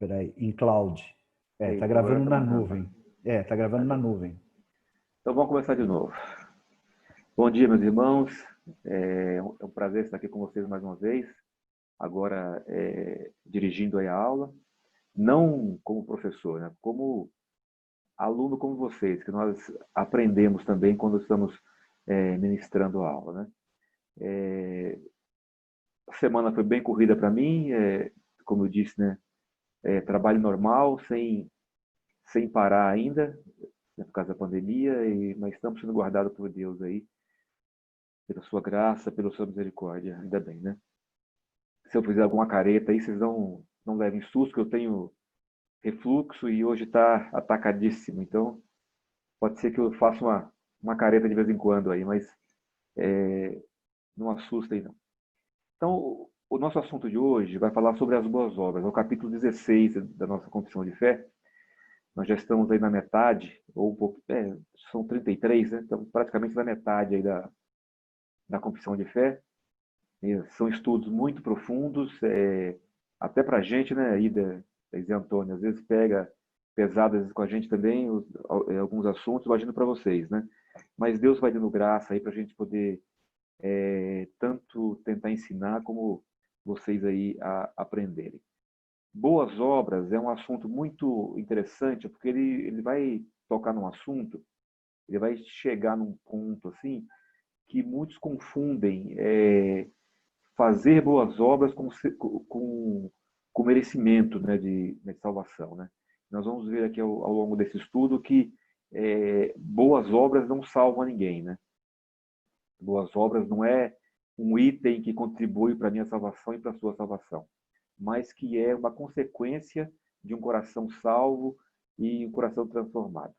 Peraí, em cloud. Tá Eita, agora gravando tá na mandando. nuvem. Tá gravando na nuvem. Então vamos começar de novo. Bom dia, meus irmãos. É um prazer estar aqui com vocês mais uma vez. Agora dirigindo aí a aula. Não como professor, né? Como aluno como vocês, que nós aprendemos também quando estamos ministrando a aula, né? A semana foi bem corrida para mim, como eu disse, né? Trabalho normal, sem parar ainda, né, por causa da pandemia, mas estamos sendo guardados por Deus aí, pela sua graça, pela sua misericórdia, ainda bem, né? Se eu fizer alguma careta aí, vocês não levem susto, que eu tenho refluxo e hoje está atacadíssimo, então pode ser que eu faça uma careta de vez em quando aí, mas não assusta aí não. Então, o nosso assunto de hoje vai falar sobre as boas obras, é o capítulo 16 da nossa Confissão de Fé. Nós já estamos aí na metade, ou um pouco, são 33, né? Estamos praticamente na metade aí da Confissão de Fé. São estudos muito profundos, até para a gente, né, Ida e Zé Antônio, às vezes pega pesado às vezes, com a gente também alguns assuntos, imagino para vocês, né? Mas Deus vai dando graça aí para a gente poder tanto tentar ensinar como vocês aí aprenderem. Boas obras é um assunto muito interessante, porque ele vai tocar num assunto, ele vai chegar num ponto assim que muitos confundem fazer boas obras com merecimento, né, de salvação, né? Nós vamos ver aqui ao longo desse estudo que boas obras não salvam ninguém, né? Boas obras não é um item que contribui para a minha salvação e para a sua salvação, mas que é uma consequência de um coração salvo e um coração transformado.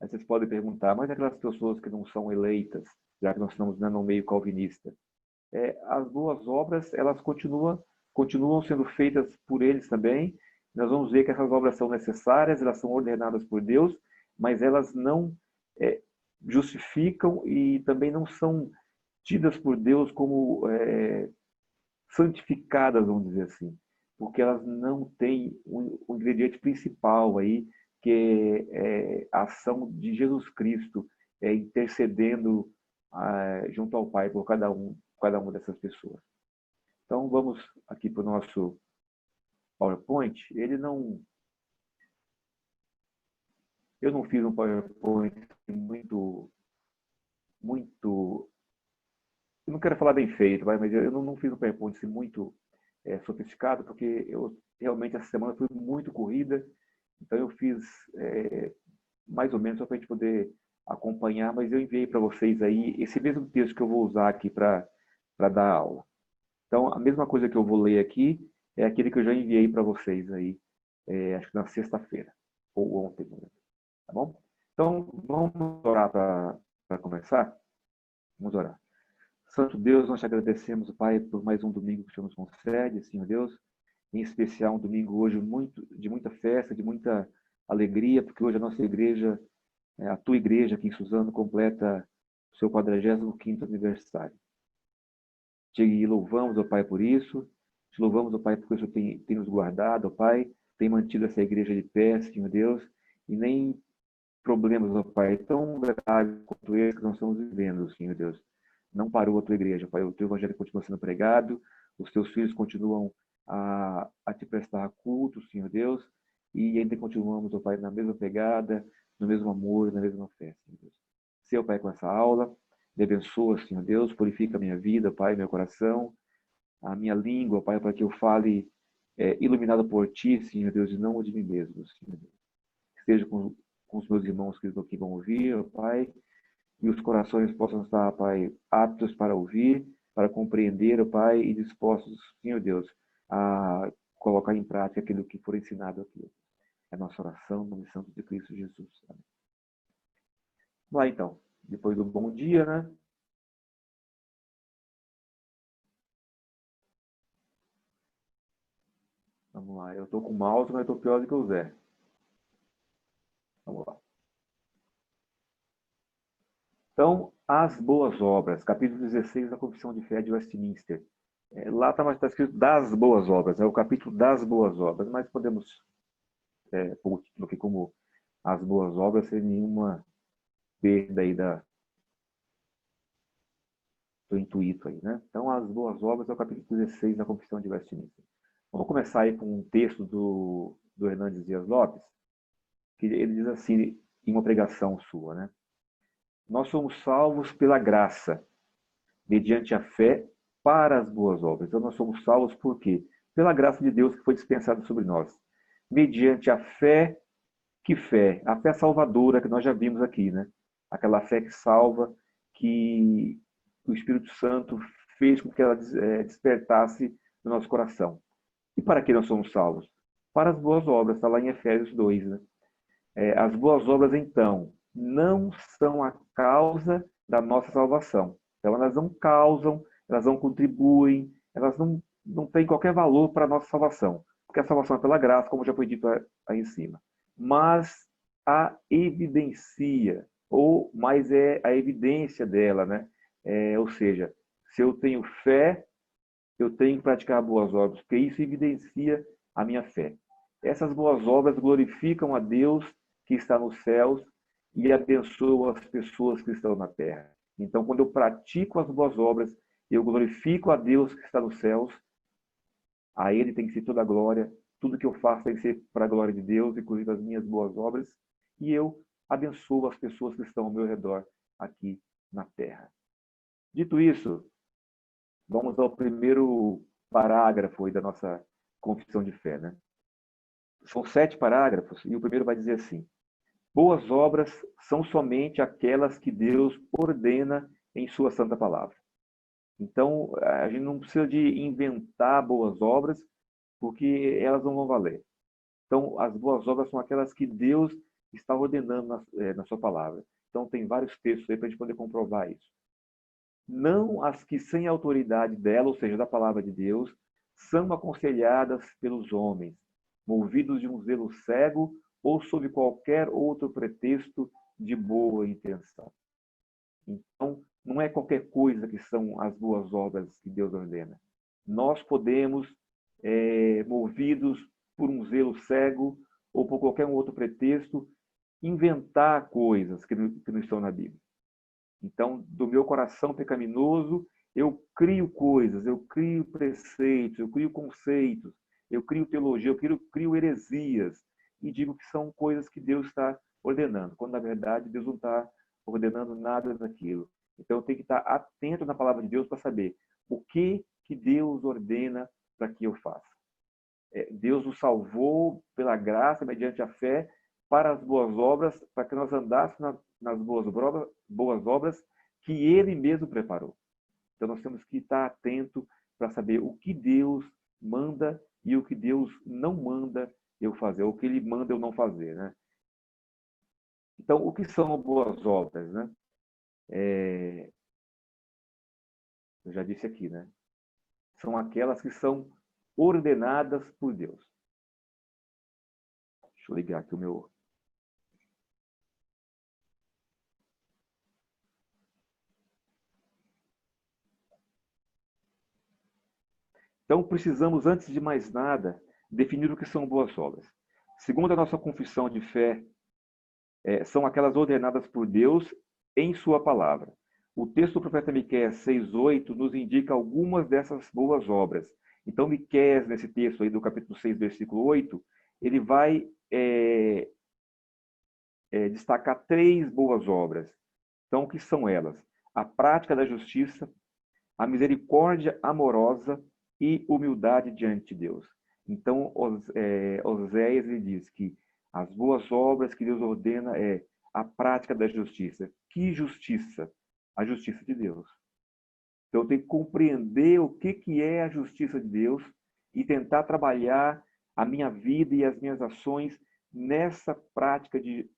Aí vocês podem perguntar, mas aquelas pessoas que não são eleitas, já que nós estamos no meio calvinista, as boas obras elas continuam sendo feitas por eles também. Nós vamos ver que essas obras são necessárias, elas são ordenadas por Deus, mas elas não justificam e também não são tidas por Deus como santificadas, vamos dizer assim, porque elas não têm o ingrediente principal aí, que é a ação de Jesus Cristo intercedendo junto ao Pai por cada uma dessas pessoas. Então vamos aqui para o nosso PowerPoint. Eu não fiz um PowerPoint muito, eu não quero falar bem feito, mas eu não fiz um PowerPoint assim, muito sofisticado, porque eu realmente essa semana foi muito corrida, então eu fiz mais ou menos só para a gente poder acompanhar, mas eu enviei para vocês aí esse mesmo texto que eu vou usar aqui para dar aula. Então, a mesma coisa que eu vou ler aqui é aquele que eu já enviei para vocês aí, acho que na sexta-feira, ou ontem, tá bom? Então, vamos orar para começar? Vamos orar. Santo Deus, nós te agradecemos, Pai, por mais um domingo que o Senhor nos concede, Senhor Deus, em especial um domingo hoje de muita festa, de muita alegria, porque hoje a nossa igreja, a tua igreja aqui em Suzano, completa o seu 45º aniversário. Te louvamos, ó Pai, por isso. Te louvamos, ó Pai, porque o Senhor tem nos guardado, ó Pai, tem mantido essa igreja de pé, Senhor Deus, e nem problemas, ó Pai, tão graves quanto esse que nós estamos vivendo, Senhor Deus. Não parou a tua igreja, Pai. O teu evangelho continua sendo pregado, os teus filhos continuam a te prestar culto, Senhor Deus, e ainda continuamos, ó Pai, na mesma pegada, no mesmo amor, na mesma fé, Senhor Deus. Seu Pai, com essa aula, me abençoa, Senhor Deus, purifica a minha vida, Pai, meu coração, a minha língua, Pai, para que eu fale iluminado por Ti, Senhor Deus, e não de mim mesmo, Senhor Deus. Esteja com os meus irmãos que aqui vão ouvir, ó Pai, e os corações possam estar, Pai, aptos para ouvir, para compreender, ó Pai, e dispostos, Senhor Deus, a colocar em prática aquilo que for ensinado aqui. É a nossa oração, no nome santo de Cristo Jesus. Amém. Vamos lá, então. Depois do bom dia, né? Vamos lá. Eu estou com o mouse, mas estou pior do que o Zé. Vamos lá. Então, as boas obras, capítulo 16 da Confissão de Fé de Westminster. Lá está escrito das boas obras, é o capítulo das boas obras, mas podemos o título aqui como As Boas Obras, sem nenhuma perda aí do intuito aí, né? Então, As Boas Obras é o capítulo 16 da Confissão de Westminster. Vamos começar aí com um texto do Hernandes Dias Lopes, que ele diz assim, em uma pregação sua, né? Nós somos salvos pela graça, mediante a fé para as boas obras. Então, nós somos salvos por quê? Pela graça de Deus que foi dispensada sobre nós. Mediante a fé, que fé? A fé salvadora que nós já vimos aqui, né? Aquela fé que salva, que o Espírito Santo fez com que ela despertasse no nosso coração. E para que nós somos salvos? Para as boas obras, está lá em Efésios 2, né? As boas obras, então, não são a causa da nossa salvação. Então, elas não causam, elas não contribuem, elas não têm qualquer valor para a nossa salvação. Porque a salvação é pela graça, como já foi dito aí em cima. Mas a evidencia, mas é a evidência dela, né? Ou seja, se eu tenho fé, eu tenho que praticar boas obras, porque isso evidencia a minha fé. Essas boas obras glorificam a Deus que está nos céus e abençoam as pessoas que estão na terra. Então, quando eu pratico as boas obras, eu glorifico a Deus que está nos céus, a Ele tem que ser toda a glória, tudo que eu faço tem que ser para a glória de Deus, inclusive as minhas boas obras, e eu abençoo as pessoas que estão ao meu redor aqui na terra. Dito isso, vamos ao primeiro parágrafo aí da nossa confissão de fé, né? São 7 parágrafos e o primeiro vai dizer assim: boas obras são somente aquelas que Deus ordena em sua santa palavra. Então, a gente não precisa de inventar boas obras, porque elas não vão valer. Então, as boas obras são aquelas que Deus está ordenando na sua palavra. Então, tem vários textos aí para a gente poder comprovar isso. Não as que sem autoridade dela, ou seja, da palavra de Deus, são aconselhadas pelos homens, movidos de um zelo cego ou sob qualquer outro pretexto de boa intenção. Então, não é qualquer coisa que são as boas obras que Deus ordena. Nós podemos, movidos por um zelo cego ou por qualquer outro pretexto, inventar coisas que não estão na Bíblia. Então, do meu coração pecaminoso, eu crio coisas, eu crio preceitos, eu crio conceitos, eu crio teologia, eu crio heresias e digo que são coisas que Deus está ordenando, quando na verdade Deus não está ordenando nada daquilo. Então, eu tenho que estar atento na palavra de Deus para saber o que Deus ordena para que eu faça. Deus nos salvou pela graça, mediante a fé, para as boas obras, para que nós andássemos nas boas obras que Ele mesmo preparou. Então, nós temos que estar atento para saber o que Deus manda e o que Deus não manda eu fazer, ou o que Ele manda eu não fazer, né? Então, o que são boas obras, né? Eu já disse aqui, né? São aquelas que são ordenadas por Deus. Deixa eu ligar aqui o meu... Então, precisamos, antes de mais nada, definir o que são boas obras. Segundo a nossa confissão de fé, são aquelas ordenadas por Deus em sua palavra. O texto do profeta Miqueias 6:8 nos indica algumas dessas boas obras. Então, Miqueias, nesse texto aí do capítulo 6, versículo 8, ele vai destacar 3 boas obras. Então, o que são elas? A prática da justiça, a misericórdia amorosa e humildade diante de Deus. Então, Oséias ele diz que as boas obras que Deus ordena é a prática da justiça. Que justiça? A justiça de Deus. Então, eu tenho que compreender o que é a justiça de Deus e tentar trabalhar a minha vida e as minhas ações nessa prática de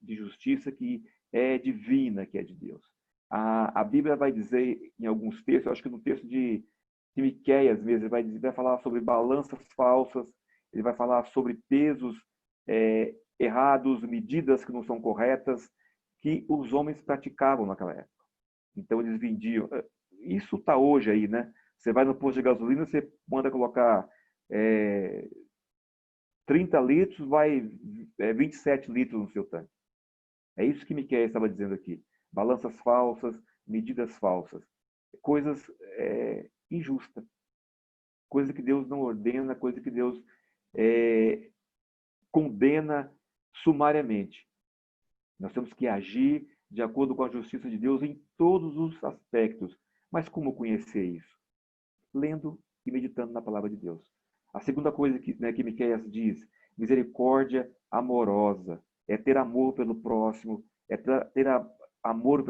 justiça que é divina, que é de Deus. A Bíblia vai dizer em alguns textos, acho que no texto de Miqueias mesmo, ele vai falar sobre balanças falsas, ele vai falar sobre pesos errados, medidas que não são corretas, que os homens praticavam naquela época. Então eles vendiam. Isso está hoje aí, né? Você vai no posto de gasolina, você manda colocar 30 litros, vai 27 litros no seu tanque. É isso que Miqueias estava dizendo aqui. Balanças falsas, medidas falsas. Coisas injustas. Coisa que Deus não ordena, coisa que Deus condena sumariamente. Nós temos que agir de acordo com a justiça de Deus em todos os aspectos. Mas como conhecer isso? Lendo e meditando na palavra de Deus. A segunda coisa que Miqueias diz, misericórdia amorosa, é ter amor pelo próximo, é ter amor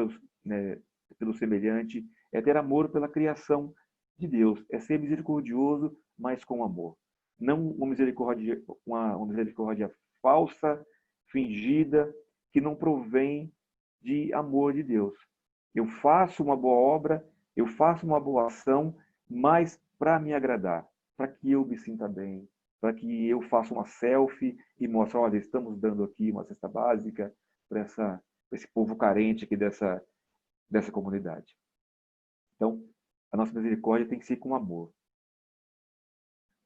pelo semelhante, é ter amor pela criação de Deus, é ser misericordioso, mas com amor. Não uma misericórdia falsa, fingida, que não provém de amor de Deus. Eu faço uma boa obra, eu faço uma boa ação, mas para me agradar, para que eu me sinta bem, para que eu faça uma selfie e mostre, olha, estamos dando aqui uma cesta básica para esse povo carente aqui dessa comunidade. Então, a nossa misericórdia tem que ser com amor.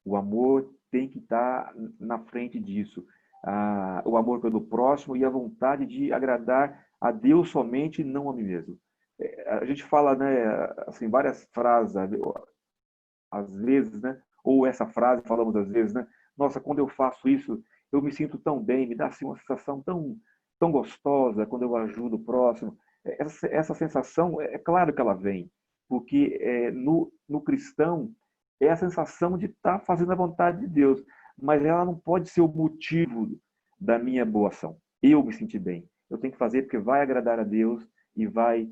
O amor tem que estar na frente disso. O amor pelo próximo e a vontade de agradar a Deus somente e não a mim mesmo. A gente fala, né, assim, várias frases, às vezes, né? Ou essa frase falamos às vezes, né? Nossa, quando eu faço isso, eu me sinto tão bem, me dá assim, uma sensação tão gostosa quando eu ajudo o próximo. Essa sensação, é claro que ela vem, porque no cristão é a sensação de estar fazendo a vontade de Deus, mas ela não pode ser o motivo da minha boa ação. Eu me sentir bem. Eu tenho que fazer porque vai agradar a Deus e vai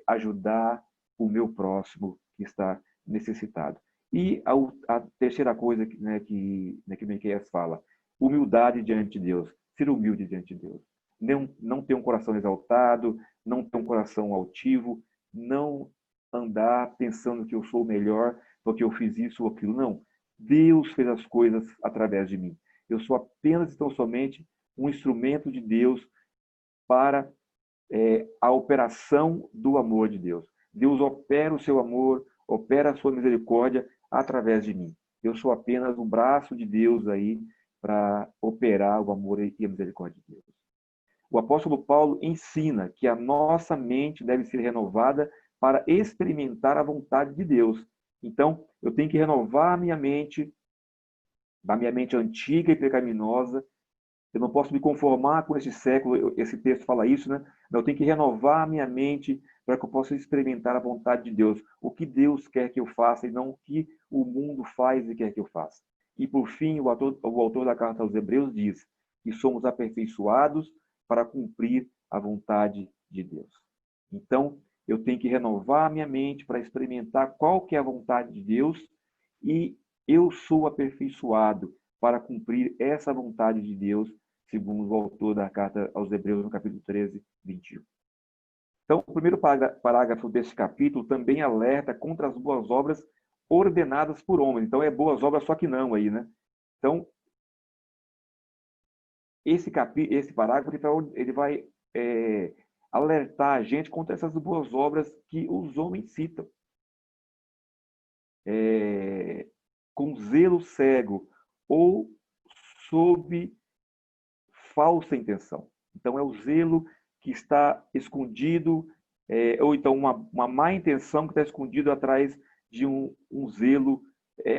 ajudar o meu próximo que está necessitado. E a terceira coisa que Miqueias fala, humildade diante de Deus, ser humilde diante de Deus. Não ter um coração exaltado, não ter um coração altivo, não andar pensando que eu sou o melhor porque eu fiz isso ou aquilo. Não. Deus fez as coisas através de mim. Eu sou apenas e tão somente um instrumento de Deus para a operação do amor de Deus. Deus opera o seu amor, opera a sua misericórdia através de mim. Eu sou apenas o braço de Deus aí para operar o amor e a misericórdia de Deus. O apóstolo Paulo ensina que a nossa mente deve ser renovada para experimentar a vontade de Deus. Então, eu tenho que renovar a minha mente, da minha mente antiga e pecaminosa. Eu não posso me conformar com esse século, esse texto fala isso, né? Eu tenho que renovar a minha mente para que eu possa experimentar a vontade de Deus. O que Deus quer que eu faça e não o que o mundo faz e quer que eu faça. E, por fim, o autor da carta aos Hebreus diz que somos aperfeiçoados para cumprir a vontade de Deus. Então, eu tenho que renovar a minha mente para experimentar qual que é a vontade de Deus e eu sou aperfeiçoado para cumprir essa vontade de Deus, segundo o autor da carta aos Hebreus, no capítulo 13, 21. Então, o primeiro parágrafo desse capítulo também alerta contra as boas obras ordenadas por homens. Então, é boas obras, só que não aí, né? Então, esse parágrafo ele vai alertar a gente contra essas boas obras que os homens citam. Com zelo cego ou sob falsa intenção. Então, é o zelo que está escondido, ou então uma má intenção que está escondido atrás de um zelo,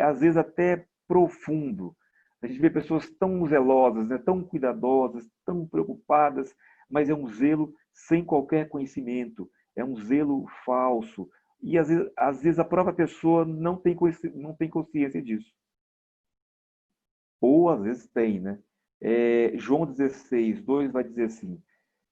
às vezes até profundo. A gente vê pessoas tão zelosas, né, tão cuidadosas, tão preocupadas, mas é um zelo sem qualquer conhecimento, é um zelo falso. E às vezes a própria pessoa não tem consciência disso. Ou às vezes tem, né? João 16, 2 vai dizer assim: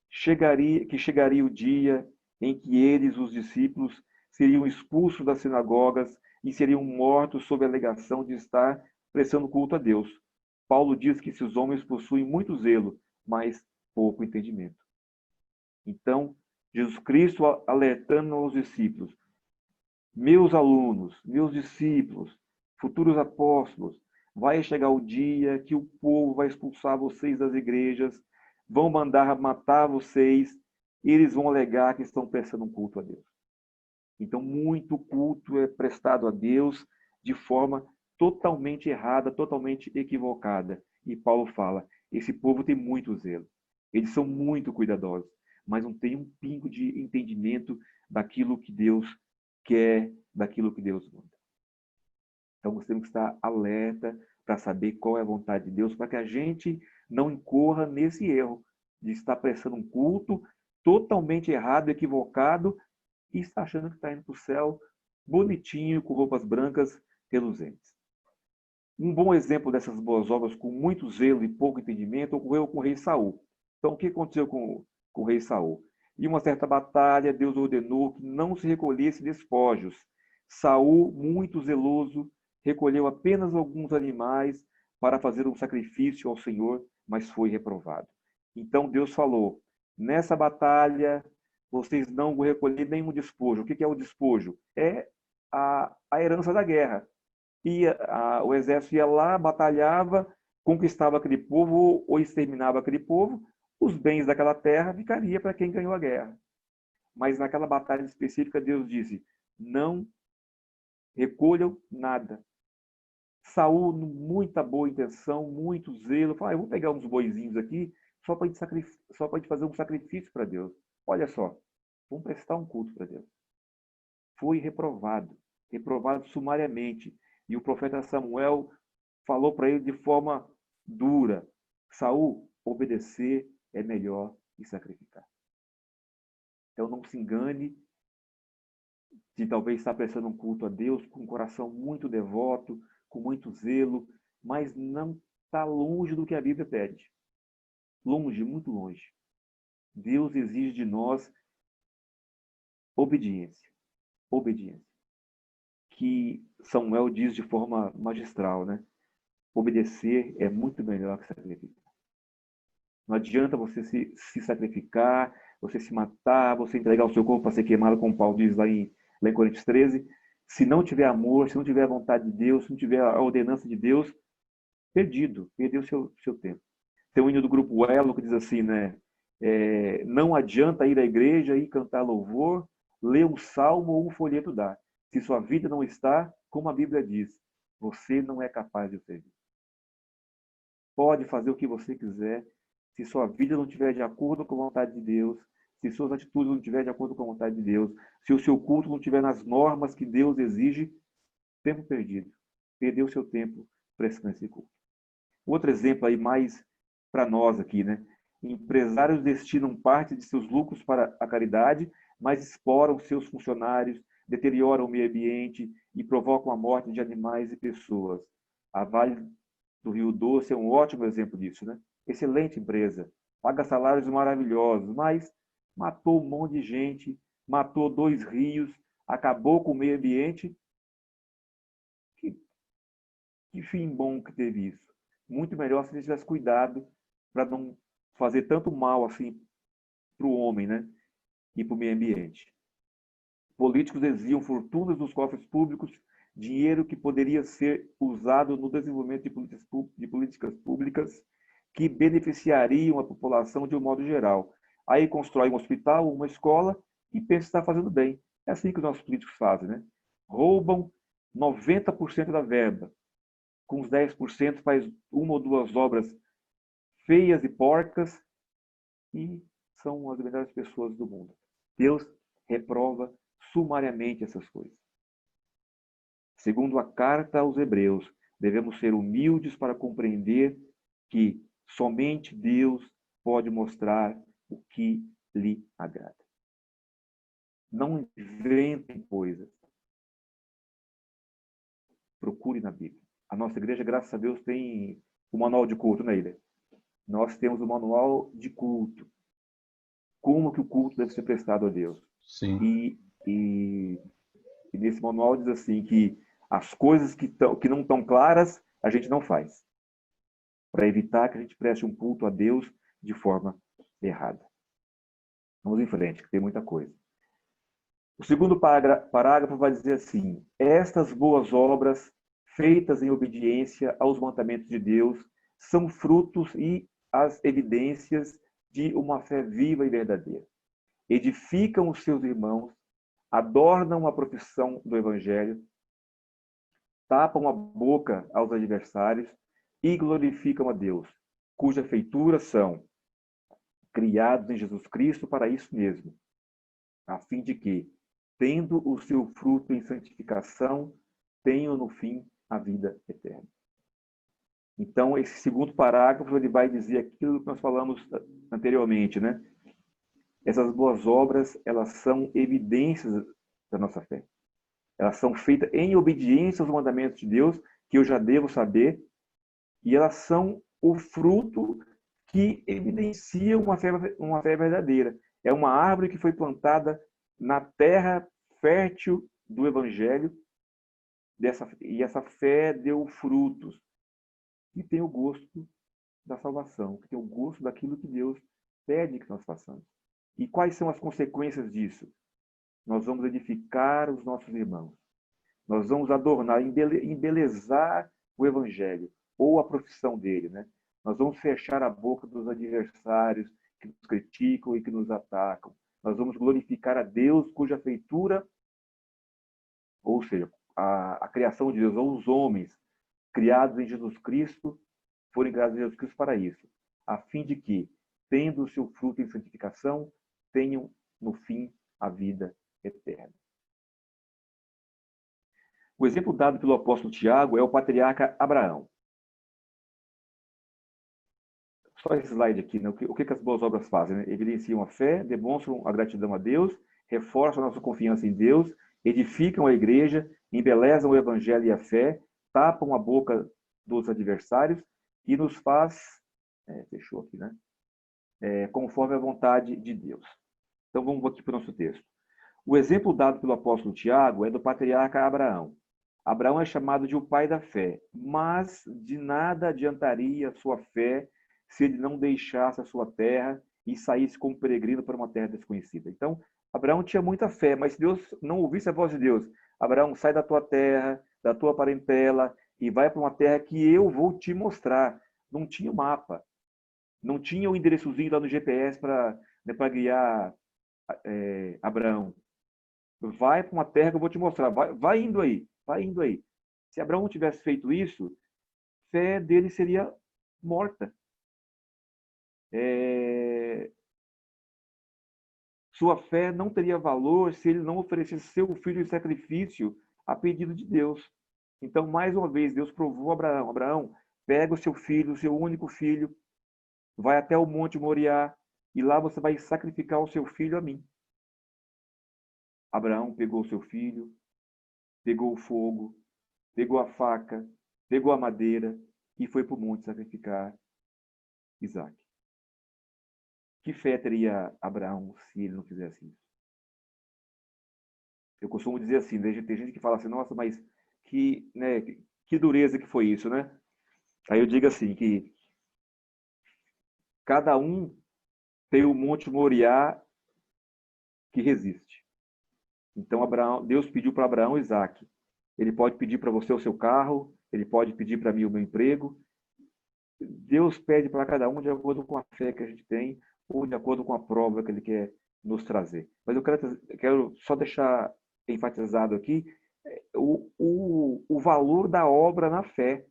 chegaria o dia em que eles, os discípulos, seriam expulsos das sinagogas e seriam mortos sob a alegação de estar prestando culto a Deus. Paulo diz que esses homens possuem muito zelo, mas pouco entendimento. Então, Jesus Cristo alertando aos discípulos: meus alunos, meus discípulos, futuros apóstolos, vai chegar o dia que o povo vai expulsar vocês das igrejas, vão mandar matar vocês, e eles vão alegar que estão prestando um culto a Deus. Então, muito culto é prestado a Deus de forma totalmente errada, totalmente equivocada. E Paulo fala, esse povo tem muito zelo. Eles são muito cuidadosos, mas não tem um pingo de entendimento daquilo que Deus quer, daquilo que Deus manda. Então, nós temos que estar alerta para saber qual é a vontade de Deus, para que a gente não incorra nesse erro de estar prestando um culto totalmente errado, equivocado, e está achando que está indo para o céu bonitinho, com roupas brancas, reluzentes. Um bom exemplo dessas boas obras, com muito zelo e pouco entendimento, ocorreu com o rei Saul. Então, o que aconteceu com o rei Saul? Em uma certa batalha, Deus ordenou que não se recolhesse despojos. Saul, muito zeloso, recolheu apenas alguns animais para fazer um sacrifício ao Senhor, mas foi reprovado. Então Deus falou: nessa batalha vocês não vão recolher nenhum despojo. O que é o despojo? É a herança da guerra. O exército ia lá, batalhava, conquistava aquele povo ou exterminava aquele povo, os bens daquela terra ficaria para quem ganhou a guerra. Mas naquela batalha específica, Deus disse: não recolham nada. Saul, muita boa intenção, muito zelo, falou: eu vou pegar uns boizinhos aqui só para a gente fazer um sacrifício para Deus. Olha só, vamos prestar um culto para Deus. Foi reprovado sumariamente. E o profeta Samuel falou para ele de forma dura: Saul, obedecer é melhor que sacrificar. Então não se engane de talvez estar prestando um culto a Deus com um coração muito devoto, com muito zelo, mas não está longe do que a Bíblia pede. Longe, muito longe. Deus exige de nós obediência. Obediência. Que Samuel diz de forma magistral, né? Obedecer é muito melhor que sacrificar. Não adianta você se sacrificar, você se matar, você entregar o seu corpo para ser queimado, como Paulo diz lá em Coríntios 13. Se não tiver amor, se não tiver a vontade de Deus, se não tiver a ordenança de Deus, perdeu seu tempo. Tem um hino do grupo Elo que diz assim, né? Não adianta ir à igreja e cantar louvor, ler um salmo ou um folheto dar. Se sua vida não está, como a Bíblia diz, você não é capaz de servir. Pode fazer o que você quiser, se sua vida não estiver de acordo com a vontade de Deus, se suas atitudes não estiverem de acordo com a vontade de Deus, se o seu culto não estiver nas normas que Deus exige, tempo perdido. Perdeu seu tempo prestando esse culto. Outro exemplo aí mais para nós aqui, né? Empresários destinam parte de seus lucros para a caridade, mas exploram seus funcionários, deterioram o meio ambiente e provocam a morte de animais e pessoas. A Vale do Rio Doce é um ótimo exemplo disso, né? Excelente empresa, paga salários maravilhosos, mas matou um monte de gente, matou 2 rios, acabou com o meio ambiente. Que fim bom que teve isso. Muito melhor se ele tivesse cuidado para não fazer tanto mal assim para o homem, né? E para o meio ambiente. Políticos desviam fortunas dos cofres públicos, dinheiro que poderia ser usado no desenvolvimento de políticas públicas que beneficiariam a população de um modo geral. Aí constrói um hospital, uma escola e pensa que está fazendo bem. É assim que os nossos políticos fazem, né? Roubam 90% da verba. Com os 10% faz uma ou duas obras feias e porcas e são as melhores pessoas do mundo. Deus reprova sumariamente essas coisas. Segundo a carta aos Hebreus, devemos ser humildes para compreender que somente Deus pode mostrar o que lhe agrada. Não inventem coisas. Procure na Bíblia. A nossa igreja, graças a Deus, tem o manual de culto, né, Ilha? Nós temos o manual de culto. Como que o culto deve ser prestado a Deus. Sim. E nesse manual diz assim que as coisas que não estão claras, a gente não faz. Para evitar que a gente preste um culto a Deus de forma errada. Vamos em frente, que tem muita coisa. O segundo parágrafo vai dizer assim: estas boas obras, feitas em obediência aos mandamentos de Deus, são frutos e as evidências de uma fé viva e verdadeira. Edificam os seus irmãos, adornam a profissão do Evangelho, tapam a boca aos adversários e glorificam a Deus, cuja feitura são criados em Jesus Cristo para isso mesmo, a fim de que, tendo o seu fruto em santificação, tenham no fim a vida eterna. Então, esse segundo parágrafo ele vai dizer aquilo que nós falamos anteriormente, né? Essas boas obras, elas são evidências da nossa fé. Elas são feitas em obediência aos mandamentos de Deus, que eu já devo saber, e elas são o fruto que evidencia uma fé verdadeira. É uma árvore que foi plantada na terra fértil do Evangelho, e essa fé deu frutos, que tem o gosto da salvação, que tem o gosto daquilo que Deus pede que nós façamos. E quais são as consequências disso? Nós vamos edificar os nossos irmãos. Nós vamos adornar, embelezar o Evangelho, ou a profissão dele, né? Nós vamos fechar a boca dos adversários que nos criticam e que nos atacam. Nós vamos glorificar a Deus, cuja feitura, ou seja, a criação de Deus, ou os homens criados em Jesus Cristo, foram criados em Jesus Cristo para isso, a fim de que, tendo o seu fruto em santificação, tenham no fim a vida eterna. O exemplo dado pelo apóstolo Tiago é o patriarca Abraão. Só esse slide aqui, né? O que as boas obras fazem? Né? Evidenciam a fé, demonstram a gratidão a Deus, reforçam a nossa confiança em Deus, edificam a igreja, embelezam o evangelho e a fé, tapam a boca dos adversários e nos faz, fechou aqui, né? Conforme a vontade de Deus. Então vamos aqui para o nosso texto. O exemplo dado pelo apóstolo Tiago é do patriarca Abraão. Abraão é chamado de o pai da fé, mas de nada adiantaria a sua fé se ele não deixasse a sua terra e saísse como peregrino para uma terra desconhecida. Então, Abraão tinha muita fé, mas se Deus não ouvisse a voz de Deus, Abraão, sai da tua terra, da tua parentela e vai para uma terra que eu vou te mostrar. Não tinha o mapa, não tinha o endereçozinho lá no GPS para guiar Abraão. Vai para uma terra que eu vou te mostrar. Vai indo aí, vai indo aí. Se Abraão não tivesse feito isso, a fé dele seria morta. Sua fé não teria valor se ele não oferecesse seu filho em sacrifício a pedido de Deus. Então, mais uma vez, Deus provou a Abraão. Abraão, pega o seu filho, o seu único filho, vai até o Monte Moriá e lá você vai sacrificar o seu filho a mim. Abraão pegou o seu filho, pegou o fogo, pegou a faca, pegou a madeira e foi para o monte sacrificar Isaac. Que fé teria Abraão se ele não fizesse isso? Eu costumo dizer assim, tem gente que fala assim, nossa, mas que dureza que foi isso, né? Aí eu digo assim, que cada um tem o Monte Moriá que resiste. Então Deus pediu para Abraão Isaac. Ele pode pedir para você o seu carro, ele pode pedir para mim o meu emprego. Deus pede para cada um de acordo com a fé que a gente tem ou de acordo com a prova que ele quer nos trazer. Mas eu quero só deixar enfatizado aqui o valor da obra na fé.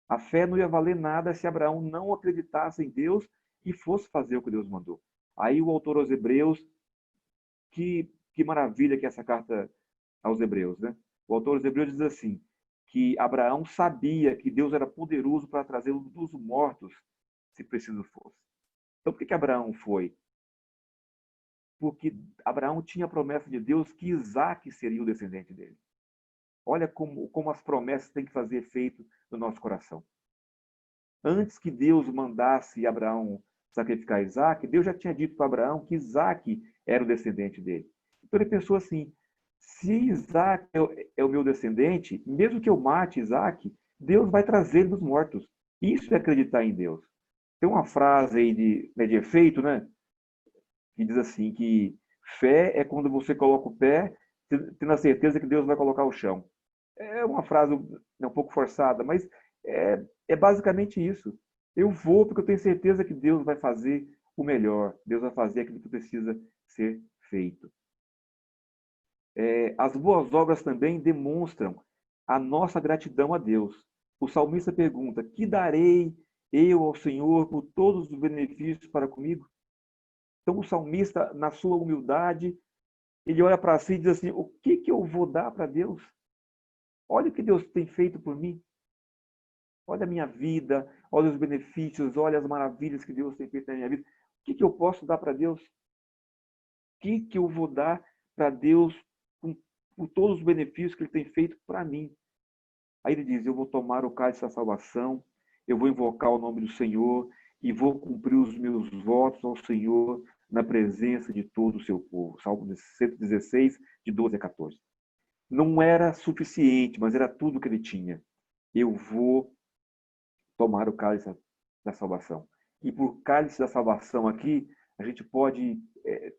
A fé não ia valer nada se Abraão não acreditasse em Deus e fosse fazer o que Deus mandou. Aí o autor aos Hebreus, que maravilha que é essa carta aos Hebreus, né? O autor aos Hebreus diz assim, que Abraão sabia que Deus era poderoso para trazê-lo dos mortos, se preciso fosse. Então, por que Abraão foi? Porque Abraão tinha a promessa de Deus que Isaac seria o descendente dele. Olha como as promessas têm que fazer efeito no nosso coração. Antes que Deus mandasse Abraão sacrificar Isaac, Deus já tinha dito para Abraão que Isaac era o descendente dele. Então ele pensou assim, se Isaac é o meu descendente, mesmo que eu mate Isaac, Deus vai trazer ele dos mortos. Isso é acreditar em Deus. Tem uma frase aí de efeito, né? Que diz assim, que fé é quando você coloca o pé, tendo a certeza que Deus vai colocar o chão. É uma frase um pouco forçada, mas é basicamente isso. Eu vou porque eu tenho certeza que Deus vai fazer o melhor. Deus vai fazer aquilo que precisa ser feito. As boas obras também demonstram a nossa gratidão a Deus. o salmista pergunta: que darei eu ao Senhor por todos os benefícios para comigo? Então o salmista, na sua humildade, ele olha para si e diz assim: o que eu vou dar para Deus? Olha o que Deus tem feito por mim. Olha a minha vida, olha os benefícios, olha as maravilhas que Deus tem feito na minha vida. O que eu posso dar para Deus? O que eu vou dar para Deus por todos os benefícios que Ele tem feito para mim? Aí ele diz: eu vou tomar o cálice da salvação, eu vou invocar o nome do Senhor e vou cumprir os meus votos ao Senhor na presença de todo o seu povo. Salmo 116, de 12 a 14. Não era suficiente, mas era tudo que ele tinha. Eu vou tomar o cálice da salvação. E por cálice da salvação aqui, a gente pode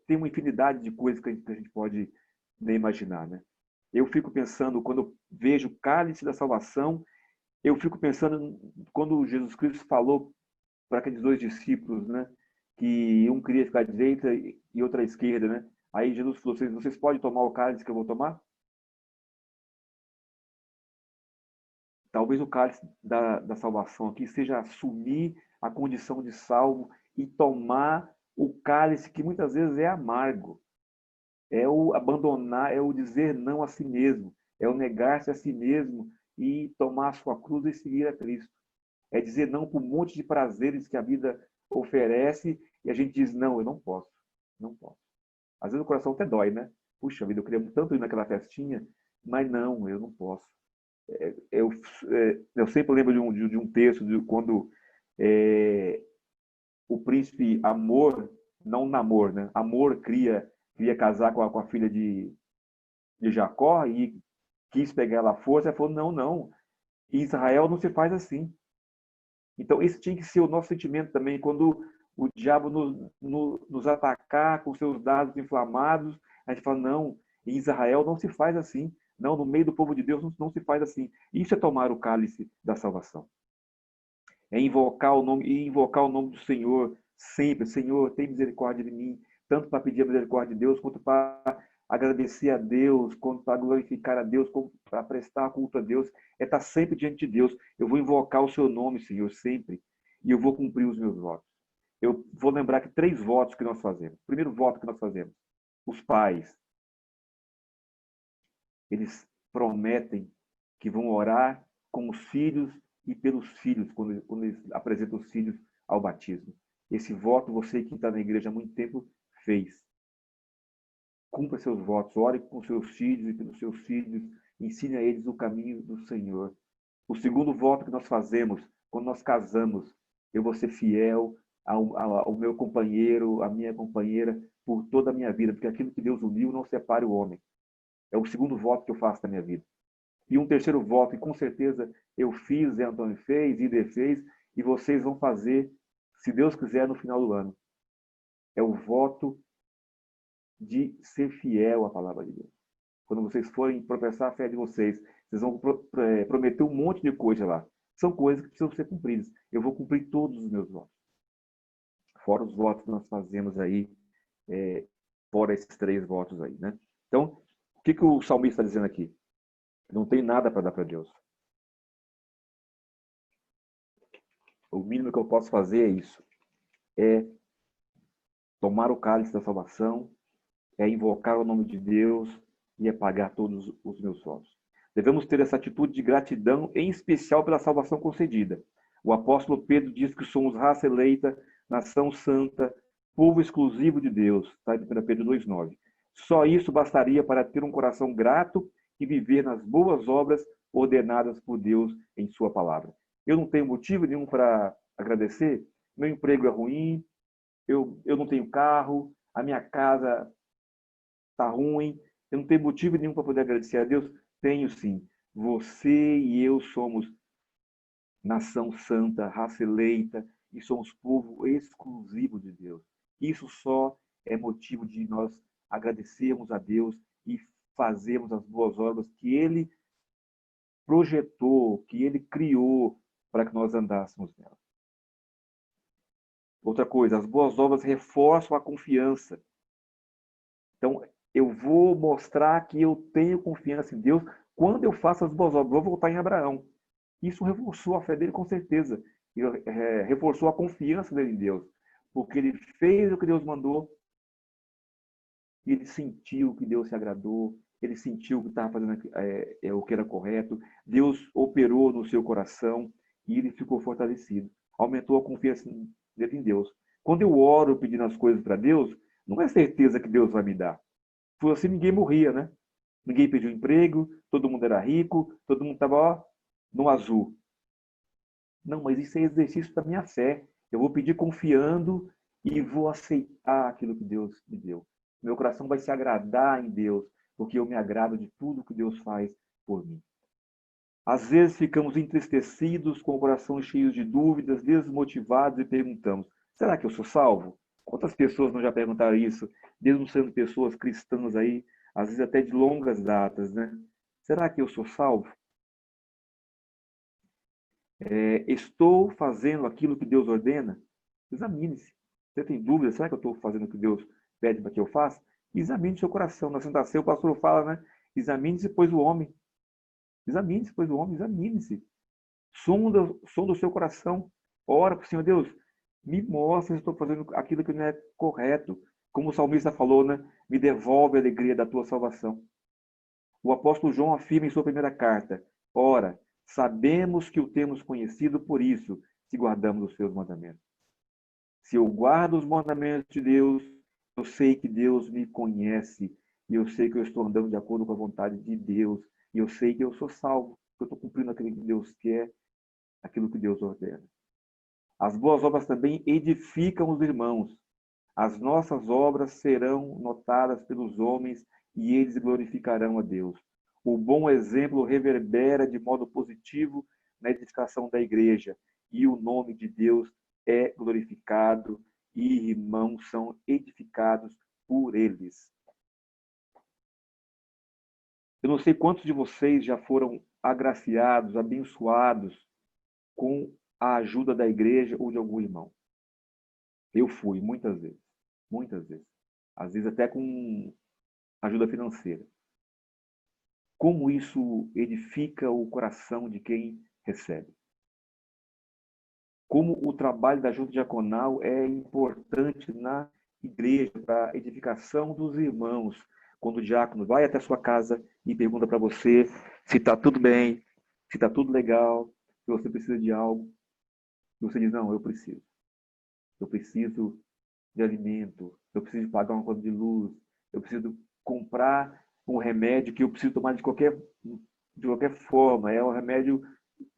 ter uma infinidade de coisas que a gente pode nem imaginar, né? Eu fico pensando, quando eu vejo o cálice da salvação, eu fico pensando quando Jesus Cristo falou para aqueles dois discípulos, né? Que um queria ficar à direita e outro à esquerda, né? Aí Jesus falou: vocês podem tomar o cálice que eu vou tomar? Talvez o cálice da salvação aqui seja assumir a condição de salvo e tomar o cálice que muitas vezes é amargo. É o abandonar, é o dizer não a si mesmo, é o negar-se a si mesmo e tomar a sua cruz e seguir a Cristo. É dizer não para um monte de prazeres que a vida oferece e a gente diz: não, eu não posso, não posso. Às vezes o coração até dói, né? Puxa vida, eu queria tanto ir naquela festinha, mas não, eu não posso. Eu, eu sempre lembro de um texto de quando o príncipe Amor, não Namor, né? Amor queria casar com a filha de Jacó e quis pegar ela à força. Ela falou: não, não, em Israel não se faz assim. Então, esse tinha que ser o nosso sentimento também, quando o diabo nos atacar com seus dados inflamados, a gente fala: não, em Israel não se faz assim. Não, no meio do povo de Deus não se faz assim. Isso é tomar o cálice da salvação. É invocar o nome do Senhor sempre. Senhor, tem misericórdia de mim, tanto para pedir a misericórdia de Deus, quanto para agradecer a Deus, quanto para glorificar a Deus, quanto para prestar culto a Deus. É estar sempre diante de Deus. Eu vou invocar o seu nome, Senhor, sempre. E eu vou cumprir os meus votos. Eu vou lembrar que 3 votos que nós fazemos. O primeiro voto que nós fazemos: os pais, eles prometem que vão orar com os filhos e pelos filhos, quando eles apresentam os filhos ao batismo. Esse voto, você que está na igreja há muito tempo, fez. Cumpra seus votos, ore com seus filhos e pelos seus filhos, ensine a eles o caminho do Senhor. O segundo voto que nós fazemos, quando nós casamos: eu vou ser fiel ao meu companheiro, à minha companheira, por toda a minha vida, porque aquilo que Deus uniu não separe o homem. É o segundo voto que eu faço na minha vida. E um terceiro voto, e com certeza eu fiz, Zé Antônio fez, Ide fez, e vocês vão fazer, se Deus quiser, no final do ano. É o voto de ser fiel à palavra de Deus. Quando vocês forem professar a fé de vocês, vocês vão prometer um monte de coisa lá. São coisas que precisam ser cumpridas. Eu vou cumprir todos os meus votos. Fora os votos que nós fazemos aí, fora esses 3 votos aí, né? Então, o que o salmista está dizendo aqui? Não tem nada para dar para Deus. O mínimo que eu posso fazer é isso. É tomar o cálice da salvação, é invocar o nome de Deus e é pagar todos os meus votos. Devemos ter essa atitude de gratidão, em especial pela salvação concedida. O apóstolo Pedro diz que somos raça eleita, nação santa, povo exclusivo de Deus. Está em 1 Pedro 2,9. Só isso bastaria para ter um coração grato e viver nas boas obras ordenadas por Deus em sua palavra. Eu não tenho motivo nenhum para agradecer. Meu emprego é ruim, eu não tenho carro, a minha casa está ruim, eu não tenho motivo nenhum para poder agradecer a Deus. Tenho sim. Você e eu somos nação santa, raça eleita, e somos povo exclusivo de Deus. Isso só é motivo de nós agradecermos a Deus e fazermos as boas obras que Ele projetou, que Ele criou para que nós andássemos nela. Outra coisa, as boas obras reforçam a confiança. Então, eu vou mostrar que eu tenho confiança em Deus quando eu faço as boas obras. Vou voltar em Abraão. Isso reforçou a fé dele com certeza. E reforçou a confiança dele em Deus. Porque ele fez o que Deus mandou e ele sentiu que Deus se agradou, ele sentiu que estava fazendo o que era correto, Deus operou no seu coração e ele ficou fortalecido. Aumentou a confiança dele em Deus. Quando eu oro pedindo as coisas para Deus, não é certeza que Deus vai me dar. Foi assim, ninguém morria, né? Ninguém pediu emprego, todo mundo era rico, todo mundo estava no azul. Não, mas isso é exercício da minha fé. Eu vou pedir confiando e vou aceitar aquilo que Deus me deu. Meu coração vai se agradar em Deus, porque eu me agrado de tudo que Deus faz por mim. Às vezes ficamos entristecidos, com o coração cheio de dúvidas, desmotivados e perguntamos: será que eu sou salvo? Quantas pessoas não já perguntaram isso, mesmo sendo pessoas cristãs aí, às vezes até de longas datas, né? Será que eu sou salvo? Estou fazendo aquilo que Deus ordena? Examine-se. Você tem dúvida? Será que eu estou fazendo o que Deus pede para que eu faça? Examine seu coração. Na Santa Ceia, o pastor fala, né? Examine-se, pois o homem. Examine-se, pois o homem. Examine-se. Sonda o seu coração. Ora para o Senhor, Deus, me mostra se estou fazendo aquilo que não é correto. Como o salmista falou, né? Me devolve a alegria da tua salvação. O apóstolo João afirma em sua primeira carta: ora, sabemos que o temos conhecido por isso, se guardamos os seus mandamentos. Se eu guardo os mandamentos de Deus, eu sei que Deus me conhece, e eu sei que eu estou andando de acordo com a vontade de Deus, e eu sei que eu sou salvo, que eu estou cumprindo aquilo que Deus quer, aquilo que Deus ordena. As boas obras também edificam os irmãos. As nossas obras serão notadas pelos homens e eles glorificarão a Deus. O bom exemplo reverbera de modo positivo na edificação da igreja e o nome de Deus é glorificado e irmãos são edificados por eles. Eu não sei quantos de vocês já foram agraciados, abençoados com a ajuda da igreja ou de algum irmão. Eu fui, muitas vezes. Muitas vezes. Às vezes até com ajuda financeira. Como isso edifica o coração de quem recebe. Como o trabalho da junta diaconal é importante na igreja para a edificação dos irmãos. Quando o diácono vai até a sua casa e pergunta para você se está tudo bem, se está tudo legal, se você precisa de algo. E você diz, não, eu preciso. Eu preciso de alimento, eu preciso pagar uma conta de luz, eu preciso comprar um remédio que eu preciso tomar de qualquer forma, é um remédio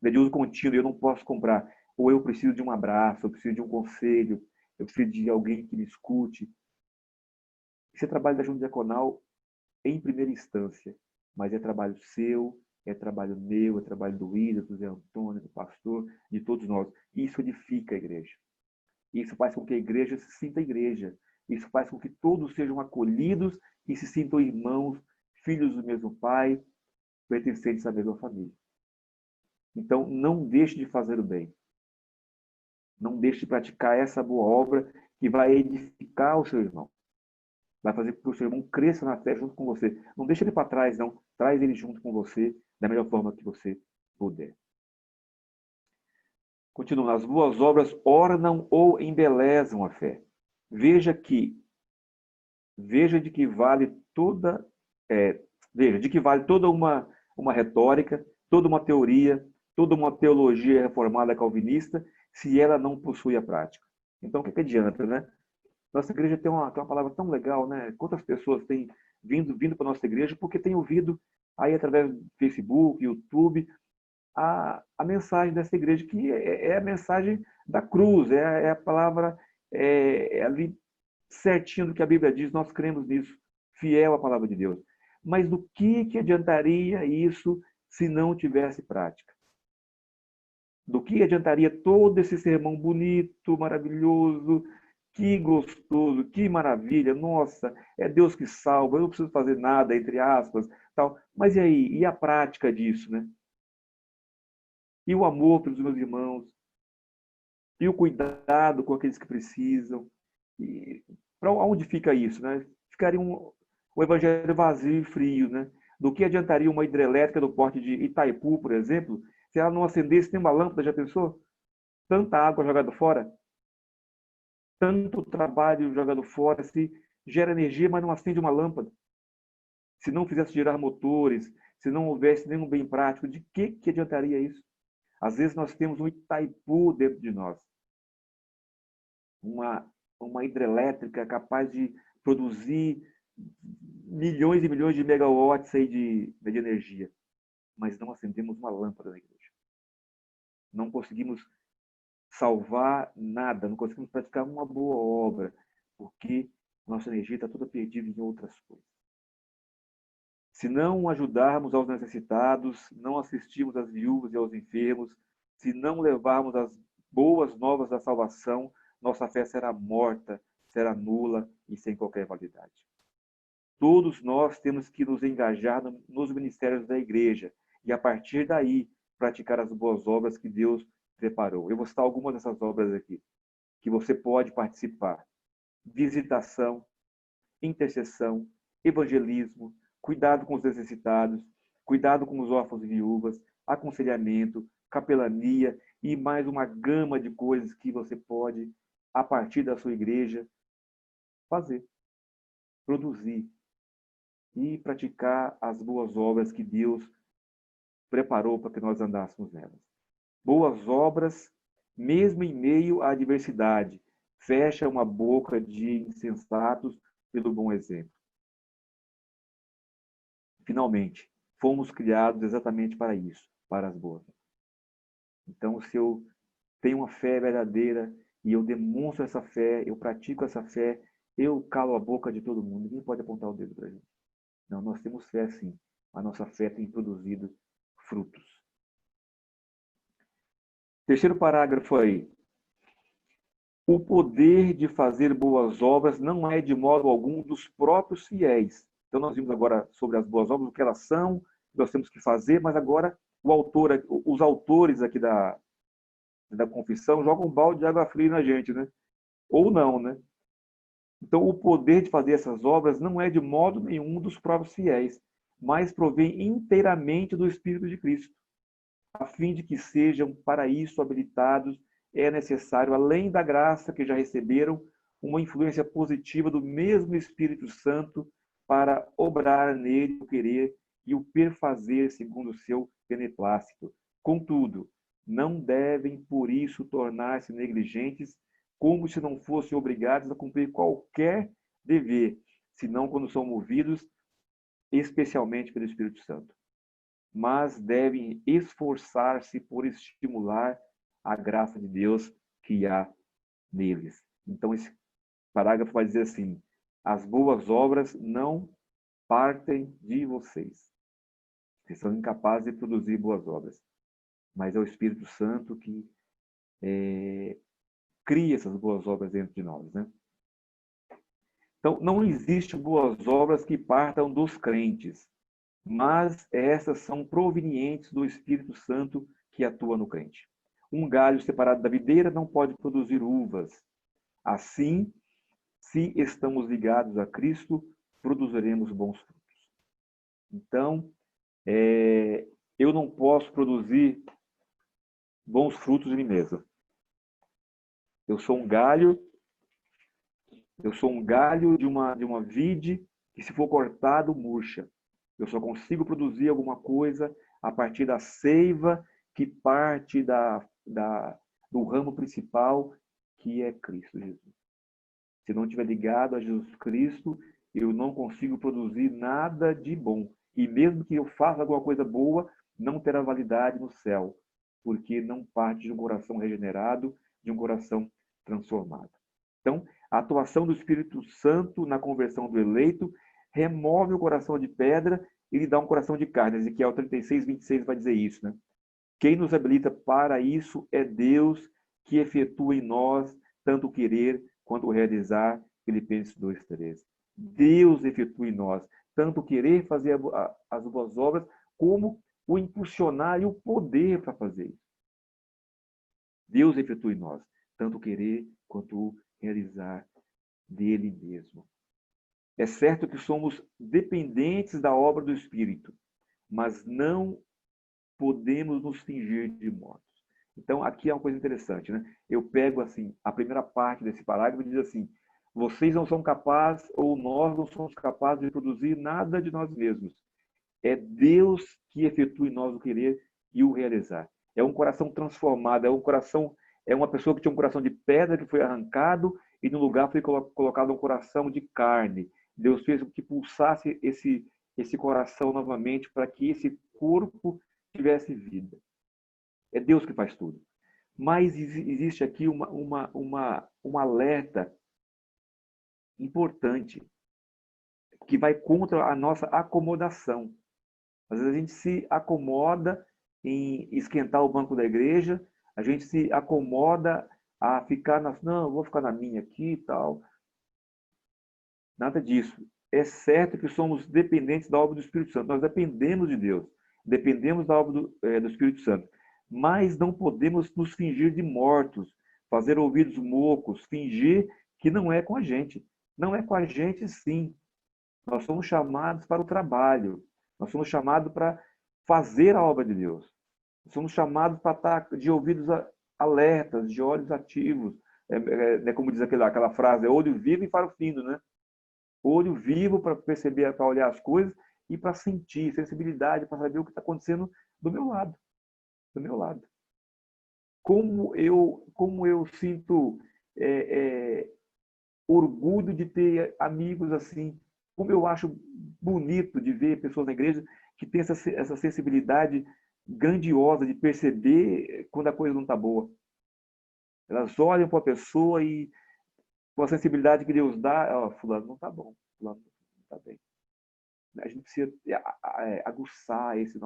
de uso contínuo, eu não posso comprar. Ou eu preciso de um abraço, eu preciso de um conselho, eu preciso de alguém que me escute. Esse é trabalho da junta diaconal em primeira instância, mas é trabalho seu, é trabalho meu, é trabalho do Ida, do Zé Antônio, do pastor, de todos nós. Isso edifica a igreja. Isso faz com que a igreja se sinta igreja. Isso faz com que todos sejam acolhidos e se sintam irmãos, filhos do mesmo pai, pertencentes à mesma família. Então, não deixe de fazer o bem. Não deixe de praticar essa boa obra que vai edificar o seu irmão. Vai fazer com que o seu irmão cresça na fé junto com você. Não deixe ele para trás, não. Traz ele junto com você da melhor forma que você puder. Continuando, as boas obras ornam ou embelezam a fé. Veja de que vale toda uma retórica, toda uma teoria, toda uma teologia reformada calvinista, se ela não possui a prática. Então, o que adianta, né? Nossa igreja tem uma palavra tão legal, né? Quantas pessoas têm vindo para a nossa igreja porque têm ouvido aí através do Facebook, YouTube, a mensagem dessa igreja, que é a mensagem da cruz, é a palavra ali certinho do que a Bíblia diz, nós cremos nisso, fiel à palavra de Deus. Mas do que adiantaria isso se não tivesse prática? Do que adiantaria todo esse sermão bonito, maravilhoso, que gostoso, que maravilha, nossa, é Deus que salva, eu não preciso fazer nada, entre aspas, tal. Mas e aí? E a prática disso, né? E o amor pelos meus irmãos? E o cuidado com aqueles que precisam? E para onde fica isso, né? Ficaria um evangelho vazio e frio, né? Do que adiantaria uma hidrelétrica do porte de Itaipu, por exemplo, Se ela não acendesse nem uma lâmpada, já pensou? Tanta água jogada fora, tanto trabalho jogado fora, se gera energia, mas não acende uma lâmpada. Se não fizesse girar motores, se não houvesse nenhum bem prático, de que adiantaria isso? Às vezes nós temos um Itaipu dentro de nós, uma hidrelétrica capaz de produzir milhões e milhões de megawatts aí de energia, mas não acendemos uma lâmpada na igreja. Não conseguimos salvar nada, não conseguimos praticar uma boa obra, porque nossa energia está toda perdida em outras coisas. Se não ajudarmos aos necessitados, não assistirmos às viúvas e aos enfermos, se não levarmos as boas novas da salvação, nossa fé será morta, será nula e sem qualquer validade. Todos nós temos que nos engajar nos ministérios da igreja e, a partir daí, praticar as boas obras que Deus preparou. Eu vou citar algumas dessas obras aqui, que você pode participar. Visitação, intercessão, evangelismo, cuidado com os necessitados, cuidado com os órfãos e viúvas, aconselhamento, capelania e mais uma gama de coisas que você pode, a partir da sua igreja, fazer, produzir e praticar as boas obras que Deus preparou para que nós andássemos nelas. Boas obras, mesmo em meio à adversidade, fecha uma boca de insensatos pelo bom exemplo. Finalmente, fomos criados exatamente para isso, para as boas. Então, se eu tenho uma fé verdadeira e eu demonstro essa fé, eu pratico essa fé, eu calo a boca de todo mundo. Ninguém pode apontar o dedo para a gente. Não, nós temos fé sim. A nossa fé tem produzido frutos. Terceiro parágrafo aí. O poder de fazer boas obras não é de modo algum dos próprios fiéis. Então nós vimos agora sobre as boas obras, o que elas são, o que nós temos que fazer, mas agora os autores aqui da confissão jogam um balde de água fria na gente, né? Ou não, né? Então o poder de fazer essas obras não é de modo nenhum dos próprios fiéis, mas provém inteiramente do Espírito de Cristo. A fim de que sejam para isso habilitados, é necessário, além da graça que já receberam, uma influência positiva do mesmo Espírito Santo para obrar nele o querer e o perfazer segundo o seu beneplácito. Contudo, não devem por isso tornar-se negligentes, como se não fossem obrigados a cumprir qualquer dever, senão quando são movidos especialmente pelo Espírito Santo, mas devem esforçar-se por estimular a graça de Deus que há neles. Então, esse parágrafo vai dizer assim: as boas obras não partem de vocês. Vocês são incapazes de produzir boas obras. Mas é o Espírito Santo que cria essas boas obras dentro de nós, né? Então, não existe boas obras que partam dos crentes, mas essas são provenientes do Espírito Santo que atua no crente. Um galho separado da videira não pode produzir uvas. Assim, se estamos ligados a Cristo, produziremos bons frutos. Então, eu não posso produzir bons frutos em mim mesmo. Eu sou um galho de uma vide que, se for cortado, murcha. Eu só consigo produzir alguma coisa a partir da seiva que parte do ramo principal, que é Cristo Jesus. Se não estiver ligado a Jesus Cristo, eu não consigo produzir nada de bom. E mesmo que eu faça alguma coisa boa, não terá validade no céu, porque não parte de um coração regenerado, de um coração transformado. Então, a atuação do Espírito Santo na conversão do eleito remove o coração de pedra e lhe dá um coração de carne. Ezequiel 36, 26 vai dizer isso, né? Quem nos habilita para isso é Deus, que efetua em nós tanto o querer quanto o realizar. Filipenses 2:13. Deus efetua em nós tanto o querer fazer as boas obras, como o impulsionar e o poder para fazer isso. Deus efetua em nós tanto o querer quanto o realizar dele mesmo. É certo que somos dependentes da obra do Espírito, mas não podemos nos fingir de mortos. Então, aqui é uma coisa interessante, né? Eu pego, assim, a primeira parte desse parágrafo e diz assim: vocês não são capazes, ou nós não somos capazes de produzir nada de nós mesmos. É Deus que efetua em nós o querer e o realizar. É um coração transformado, é uma pessoa que tinha um coração de pedra que foi arrancado e no lugar foi colocado um coração de carne. Deus fez com que pulsasse esse coração novamente para que esse corpo tivesse vida. É Deus que faz tudo. Mas existe aqui um alerta importante que vai contra a nossa acomodação. Às vezes a gente se acomoda em esquentar o banco da igreja, a gente se acomoda a ficar não, eu vou ficar na minha aqui e tal. Nada disso. É certo que somos dependentes da obra do Espírito Santo. Nós dependemos de Deus. Dependemos da obra do Espírito Santo. Mas não podemos nos fingir de mortos, fazer ouvidos mocos, fingir que não é com a gente. Não é com a gente, sim. Nós somos chamados para o trabalho. Nós somos chamados para fazer a obra de Deus. Nós somos chamados para estar de ouvidos alertas, de olhos ativos. Como diz aquela frase, é olho vivo e faro fino, né? Olho vivo para perceber, para olhar as coisas e para sentir, sensibilidade, para saber o que está acontecendo do meu lado. Do meu lado. Como eu sinto orgulho de ter amigos assim, como eu acho bonito de ver pessoas na igreja que têm essa sensibilidade grandiosa de perceber quando a coisa não está boa. Elas olham para a pessoa e, com a sensibilidade que Deus dá, fulano não está bom, fulano não está bem. A gente precisa aguçar esse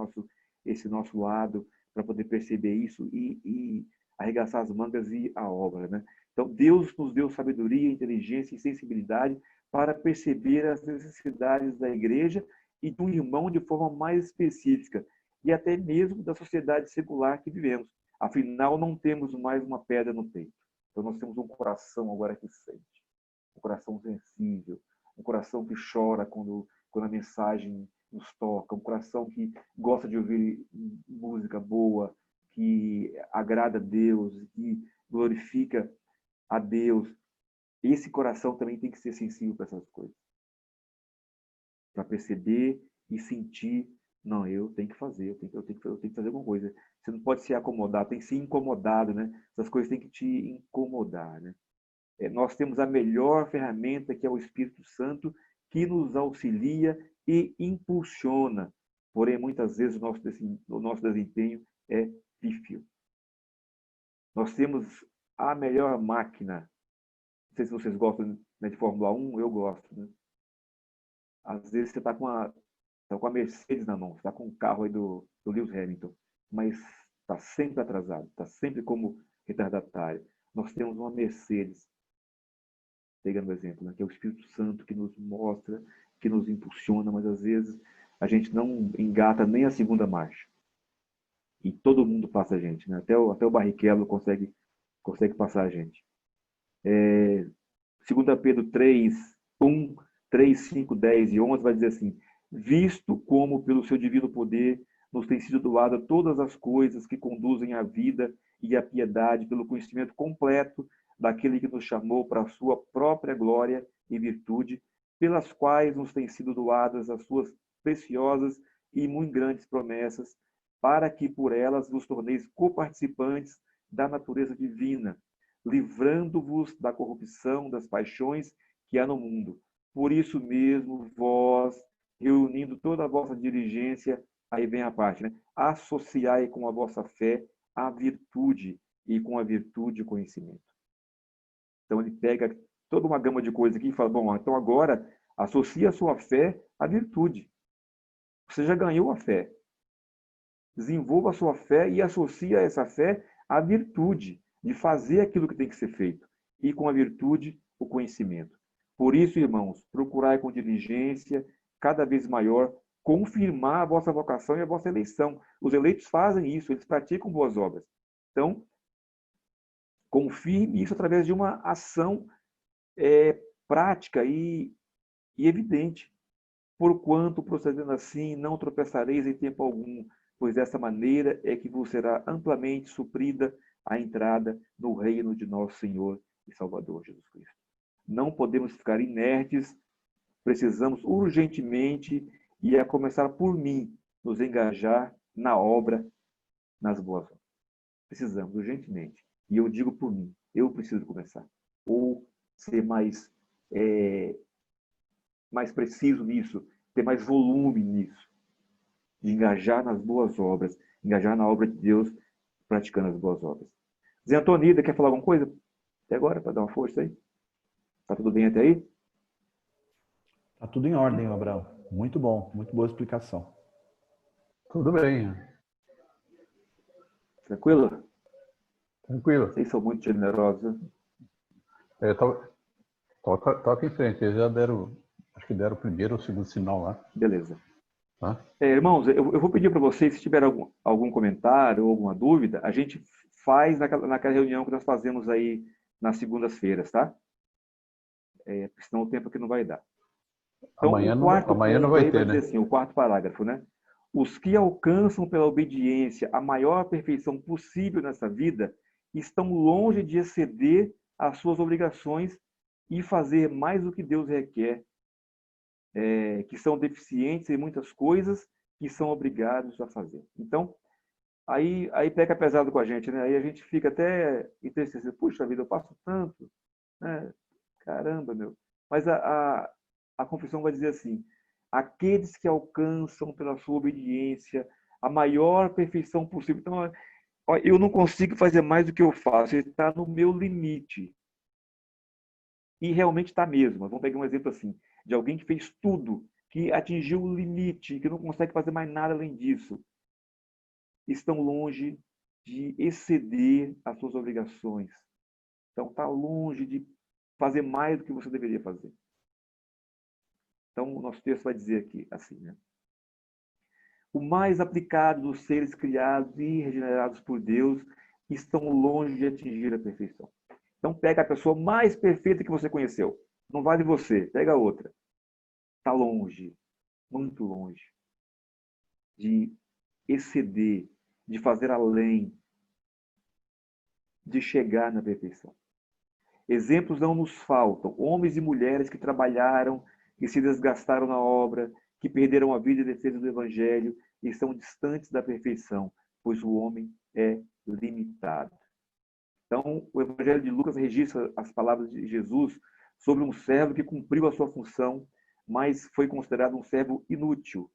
nosso lado para poder perceber isso e arregaçar as mangas e a obra, né? Então, Deus nos deu sabedoria, inteligência e sensibilidade para perceber as necessidades da igreja e de um irmão de forma mais específica, e até mesmo da sociedade secular que vivemos. Afinal, não temos mais uma pedra no peito. Então, nós temos um coração agora que sente, um coração sensível, um coração que chora quando a mensagem nos toca, um coração que gosta de ouvir música boa, que agrada a Deus, que glorifica a Deus. Esse coração também tem que ser sensível para essas coisas. Para perceber e sentir, não, eu tenho que fazer, eu tenho que fazer alguma coisa. Você não pode se acomodar, tem que ser incomodado, né? Essas coisas têm que te incomodar, né? Nós temos a melhor ferramenta, que é o Espírito Santo, que nos auxilia e impulsiona. Porém, muitas vezes o nosso desempenho é pífio. Nós temos a melhor máquina. Não sei se vocês gostam, né, de Fórmula 1, eu gosto. Né? Às vezes você está com a Mercedes na mão, você está com o carro aí do Lewis Hamilton, mas está sempre atrasado, está sempre como retardatário. Nós temos uma Mercedes, pegando o exemplo, né, que é o Espírito Santo que nos mostra, que nos impulsiona, mas às vezes a gente não engata nem a segunda marcha. E todo mundo passa a gente, né? Até o Barrichello consegue passar a gente. 2 Pedro 3, 1, 3, 5, 10 e 11 vai dizer assim: visto como pelo seu divino poder nos tem sido doadas todas as coisas que conduzem à vida e à piedade pelo conhecimento completo daquele que nos chamou para a sua própria glória e virtude, pelas quais nos têm sido doadas as suas preciosas e muito grandes promessas, para que por elas vos torneis coparticipantes da natureza divina, livrando-vos da corrupção das paixões que há no mundo. Por isso mesmo, vós, reunindo toda a vossa diligência, aí vem a parte, né? Associai com a vossa fé a virtude, e com a virtude o conhecimento. Então ele pega toda uma gama de coisas aqui e fala, bom, então agora associa a sua fé à virtude. Você já ganhou a fé. Desenvolva a sua fé e associa essa fé à virtude de fazer aquilo que tem que ser feito. E com a virtude, o conhecimento. Por isso, irmãos, procurai com diligência, cada vez maior, confirmar a vossa vocação e a vossa eleição. Os eleitos fazem isso, eles praticam boas obras. Então, confirme isso através de uma ação prática e evidente. Porquanto, procedendo assim, não tropeçareis em tempo algum, pois dessa maneira é que vos será amplamente suprida a entrada no reino de nosso Senhor e Salvador Jesus Cristo. Não podemos ficar inertes, precisamos urgentemente, e a começar por mim, nos engajar na obra, nas boas obras. Precisamos urgentemente. E eu digo por mim, eu preciso começar. Ou ser mais preciso nisso, ter mais volume nisso, de engajar nas boas obras, engajar na obra de Deus, praticando as boas obras. Zé Antonida, quer falar alguma coisa? Até agora, para dar uma força aí? Tá tudo bem até aí? Tá tudo em ordem, Abraão. Muito bom, muito boa explicação. Tudo bem, Tranquilo? tranquilo. Vocês são muito generosos, né? Toca em frente, eles já deram, acho que deram o primeiro ou o segundo sinal lá. Beleza. Tá? Irmãos, eu vou pedir para vocês, se tiver algum comentário ou alguma dúvida, a gente faz naquela reunião que nós fazemos aí nas segundas-feiras, tá? Senão o tempo aqui não vai dar. Então, Amanhã o quarto não ponto vai aí vai ter, dizer né? assim, o quarto parágrafo, né? Os que alcançam pela obediência a maior perfeição possível nessa vida estão longe de exceder as suas obrigações e fazer mais do que Deus requer, que são deficientes em muitas coisas que são obrigados a fazer. Então, aí pega pesado com a gente, né? Aí a gente fica até entristecido. Puxa vida, eu passo tanto, né? Caramba, meu. Mas a confissão vai dizer assim: aqueles que alcançam pela sua obediência a maior perfeição possível. Então, ó, eu não consigo fazer mais do que eu faço, está no meu limite. E realmente está mesmo. Vamos pegar um exemplo assim, de alguém que fez tudo, que atingiu o limite, que não consegue fazer mais nada além disso. Estão longe de exceder as suas obrigações. Então, está longe de fazer mais do que você deveria fazer. Então, o nosso texto vai dizer aqui, assim, né? O mais aplicado dos seres criados e regenerados por Deus estão longe de atingir a perfeição. Então, pega a pessoa mais perfeita que você conheceu. Não vale você, pega outra. Está longe, muito longe, de exceder, de fazer além, de chegar na perfeição. Exemplos não nos faltam. Homens e mulheres que trabalharam, que se desgastaram na obra, que perderam a vida em defesa do Evangelho e estão distantes da perfeição, pois o homem é limitado. Então, o Evangelho de Lucas registra as palavras de Jesus sobre um servo que cumpriu a sua função, mas foi considerado um servo inútil,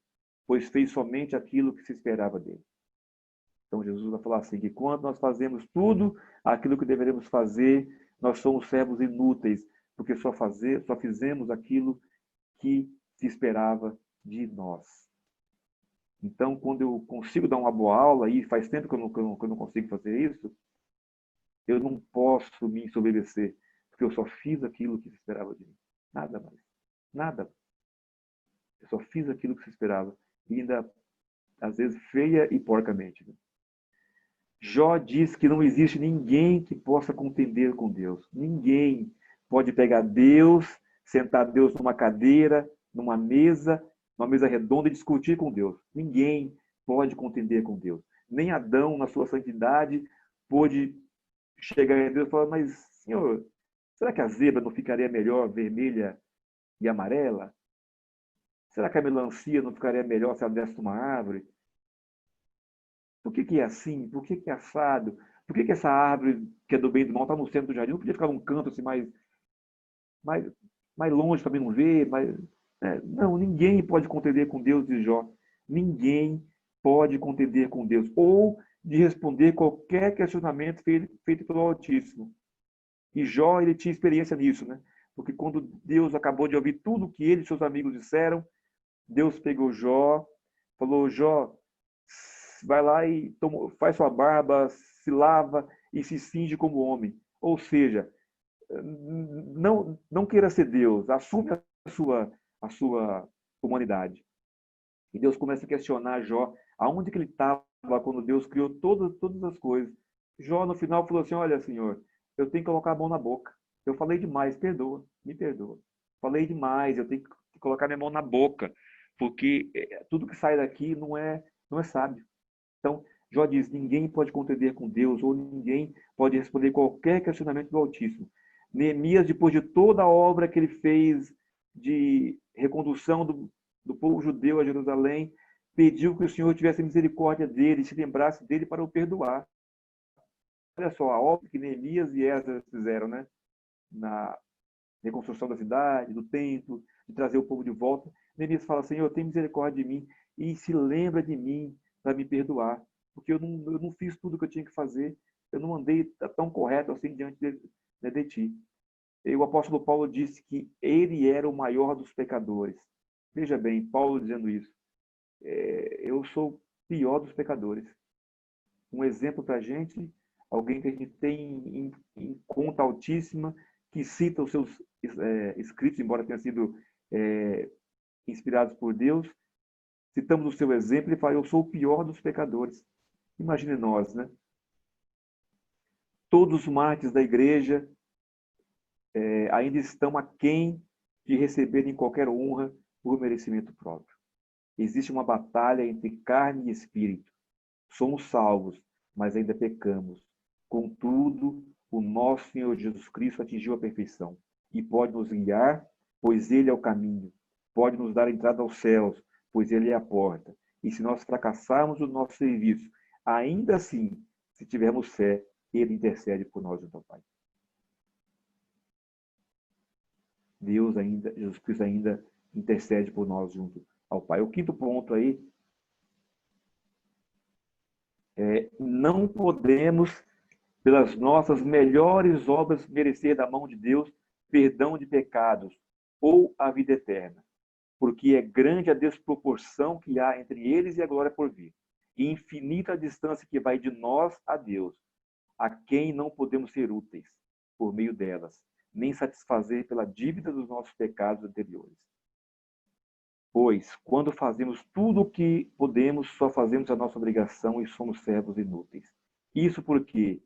pois fez somente aquilo que se esperava dele. Então, Jesus vai falar assim, que quando nós fazemos tudo aquilo que deveríamos fazer, nós somos servos inúteis, porque só fizemos aquilo que se esperava de nós. Então, quando eu consigo dar uma boa aula, e faz tempo que eu não consigo fazer isso, eu não posso me ensoberbecer, porque eu só fiz aquilo que se esperava de mim. Nada mais. Nada. Eu só fiz aquilo que se esperava. E ainda, às vezes, feia e porcamente. Jó diz que não existe ninguém que possa contender com Deus. Ninguém pode pegar Deus, sentar Deus numa cadeira, numa mesa, numa mesa redonda e discutir com Deus. Ninguém pode contender com Deus. Nem Adão, na sua santidade, pôde chegar em Deus e falar, mas, Senhor, será que a zebra não ficaria melhor vermelha e amarela? Será que a melancia não ficaria melhor se ela desse uma árvore? Por que é assim? Por que é assado? Por que essa árvore que é do bem e do mal está no centro do jardim? Não podia ficar num canto assim mais, mais longe para mim não ver? Não, ninguém pode contender com Deus, diz Jó. Ninguém pode contender com Deus. Ou de responder qualquer questionamento feito pelo Altíssimo. E Jó, ele tinha experiência nisso, né? Porque quando Deus acabou de ouvir tudo que ele e seus amigos disseram, Deus pegou Jó, falou, Jó, vai lá e faz sua barba, se lava e se cinge como homem. Ou seja, não queira ser Deus, assume a sua humanidade. E Deus começa a questionar Jó, aonde que ele estava quando Deus criou todas as coisas. Jó, no final, falou assim, olha, Senhor, eu tenho que colocar a mão na boca. Eu falei demais, perdoa, me perdoa. Falei demais, eu tenho que colocar minha mão na boca, porque tudo que sai daqui não é sábio. Então, Jó diz, ninguém pode contender com Deus, ou ninguém pode responder qualquer questionamento do Altíssimo. Neemias, depois de toda a obra que ele fez de recondução do povo judeu a Jerusalém, pediu que o Senhor tivesse misericórdia dele, se lembrasse dele para o perdoar. Olha só, a obra que Neemias e Esdras fizeram, né? Na reconstrução da cidade, do templo, de trazer o povo de volta. Neemias fala, Senhor, tem misericórdia de mim e se lembra de mim para me perdoar, porque eu não fiz tudo o que eu tinha que fazer, eu não andei tão correto assim diante de ti. E o apóstolo Paulo disse que ele era o maior dos pecadores. Veja bem, Paulo dizendo isso. Eu sou o pior dos pecadores. Um exemplo para a gente, alguém que a gente tem em conta altíssima, que cita os seus escritos, embora tenham sido inspirados por Deus. Citamos o seu exemplo e fala, eu sou o pior dos pecadores. Imagine nós, né? Todos os mártires da igreja ainda estão aquém de receberem qualquer honra por merecimento próprio. Existe uma batalha entre carne e espírito. Somos salvos, mas ainda pecamos. Contudo, o nosso Senhor Jesus Cristo atingiu a perfeição e pode nos guiar, pois Ele é o caminho. Pode nos dar entrada aos céus, pois Ele é a porta. E se nós fracassarmos o nosso serviço, ainda assim, se tivermos fé, Ele intercede por nós junto ao Pai. Deus ainda, Jesus Cristo ainda intercede por nós junto ao Pai. O quinto ponto aí não podemos, pelas nossas melhores obras, merecer da mão de Deus perdão de pecados ou a vida eterna, porque é grande a desproporção que há entre eles e a glória por vir, e infinita a distância que vai de nós a Deus, a quem não podemos ser úteis por meio delas, nem satisfazer pela dívida dos nossos pecados anteriores. Pois, quando fazemos tudo o que podemos, só fazemos a nossa obrigação e somos servos inúteis. Isso porque,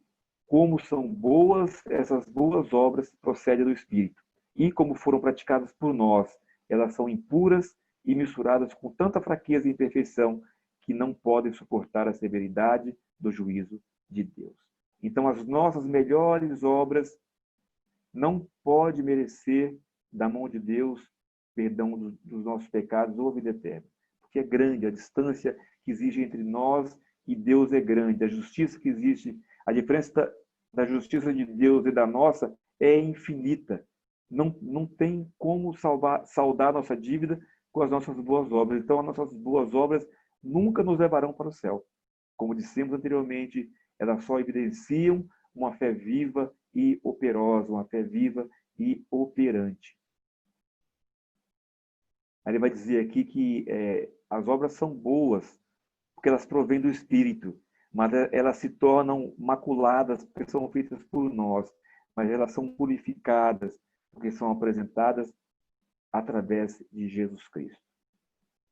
como são boas, essas boas obras procedem do Espírito. E como foram praticadas por nós, elas são impuras e misturadas com tanta fraqueza e imperfeição que não podem suportar a severidade do juízo de Deus. Então, as nossas melhores obras não podem merecer da mão de Deus perdão dos nossos pecados ou a vida eterna. Porque é grande a distância que existe entre nós e Deus é grande. A justiça que existe, a diferença da justiça de Deus e da nossa é infinita. Não tem como saldar nossa dívida com as nossas boas obras. Então, as nossas boas obras nunca nos levarão para o céu. Como dissemos anteriormente, elas só evidenciam uma fé viva e operosa, uma fé viva e operante. Ele vai dizer aqui que as obras são boas, porque elas provêm do Espírito, mas elas se tornam maculadas, porque são feitas por nós, mas elas são purificadas, porque são apresentadas através de Jesus Cristo.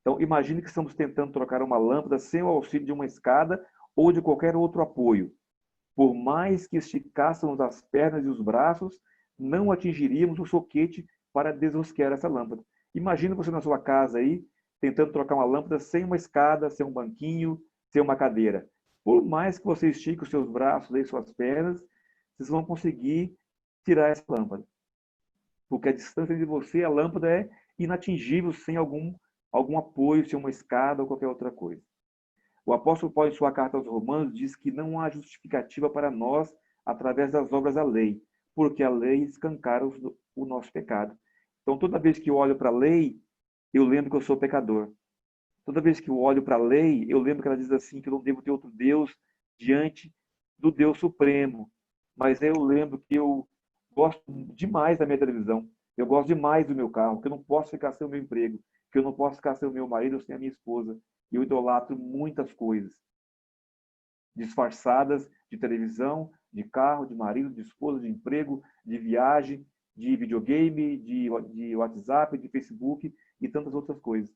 Então, imagine que estamos tentando trocar uma lâmpada sem o auxílio de uma escada ou de qualquer outro apoio. Por mais que esticássemos as pernas e os braços, não atingiríamos o soquete para desrosquear essa lâmpada. Imagina você na sua casa aí, tentando trocar uma lâmpada sem uma escada, sem um banquinho, sem uma cadeira. Por mais que você estique os seus braços e suas pernas, vocês vão conseguir tirar essa lâmpada. Porque a distância de você e a lâmpada é inatingível sem algum apoio, sem uma escada ou qualquer outra coisa. O apóstolo Paulo, em sua carta aos Romanos, diz que não há justificativa para nós através das obras da lei, porque a lei escancara o nosso pecado. Então, toda vez que eu olho para a lei, eu lembro que eu sou pecador. Toda vez que eu olho para a lei, eu lembro que ela diz assim, que eu não devo ter outro Deus diante do Deus Supremo. Mas eu lembro que eu gosto demais da minha televisão, eu gosto demais do meu carro, que eu não posso ficar sem o meu emprego, que eu não posso ficar sem o meu marido ou sem a minha esposa. Eu idolatro muitas coisas, disfarçadas de televisão, de carro, de marido, de esposa, de emprego, de viagem, de videogame, de WhatsApp, de Facebook e tantas outras coisas.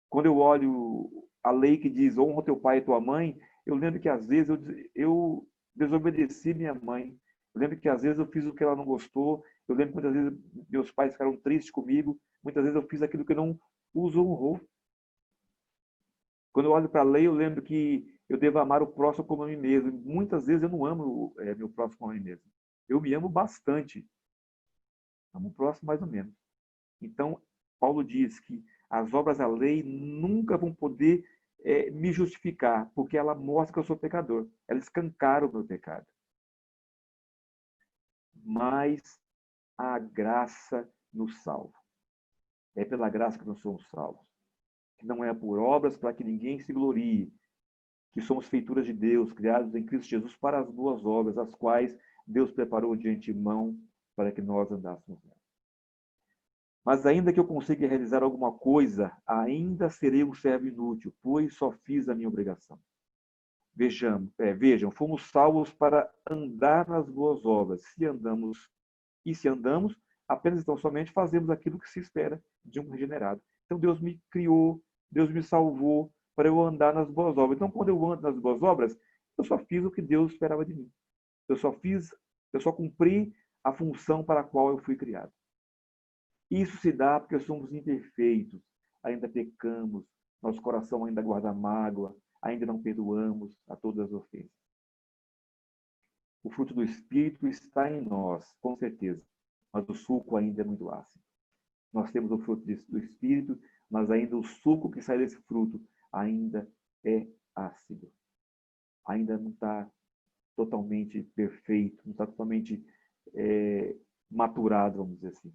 Quando eu olho a lei que diz honra teu pai e tua mãe, eu lembro que às vezes eu desobedeci minha mãe. Eu lembro que às vezes eu fiz o que ela não gostou. Eu lembro que muitas vezes meus pais ficaram tristes comigo. Muitas vezes eu fiz aquilo que não os honrou. Quando eu olho para a lei, eu lembro que eu devo amar o próximo como a mim mesmo. Muitas vezes eu não amo meu próximo como a mim mesmo. Eu me amo bastante. Amo o próximo mais ou menos. Então, Paulo diz que as obras da lei nunca vão poder me justificar, porque ela mostra que eu sou pecador. Ela escancara o meu pecado. Mas a graça nos salva. É pela graça que nós somos salvos. Que não é por obras para que ninguém se glorie. Que somos feituras de Deus, criados em Cristo Jesus para as boas obras, as quais Deus preparou de antemão para que nós andássemos nelas. Mas ainda que eu consiga realizar alguma coisa, ainda serei um servo inútil, pois só fiz a minha obrigação. Vejam, fomos salvos para andar nas boas obras. Se andamos, apenas então somente fazemos aquilo que se espera de um regenerado. Então Deus me criou, Deus me salvou para eu andar nas boas obras. Então quando eu ando nas boas obras, eu só fiz o que Deus esperava de mim. Eu só cumpri a função para a qual eu fui criado. Isso se dá porque somos imperfeitos, ainda pecamos, nosso coração ainda guarda mágoa, ainda não perdoamos a todas as ofensas. O fruto do Espírito está em nós, com certeza, mas o suco ainda é muito ácido. Nós temos o fruto do Espírito, mas ainda o suco que sai desse fruto ainda é ácido. Ainda não está totalmente perfeito, não está totalmente maturado, vamos dizer assim.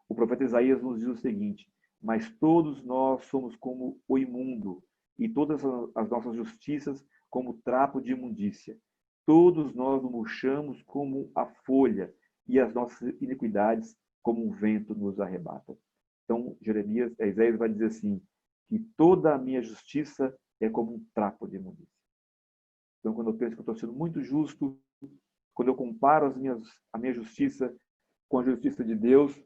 O profeta Isaías nos diz o seguinte: mas todos nós somos como o imundo, e todas as nossas justiças como trapo de imundícia. Todos nós nos murchamos como a folha, e as nossas iniquidades como um vento nos arrebata. Então, Isaías vai dizer assim, que toda a minha justiça é como um trapo de imundícia. Então, quando eu penso que eu estou sendo muito justo, quando eu comparo a minha justiça com a justiça de Deus,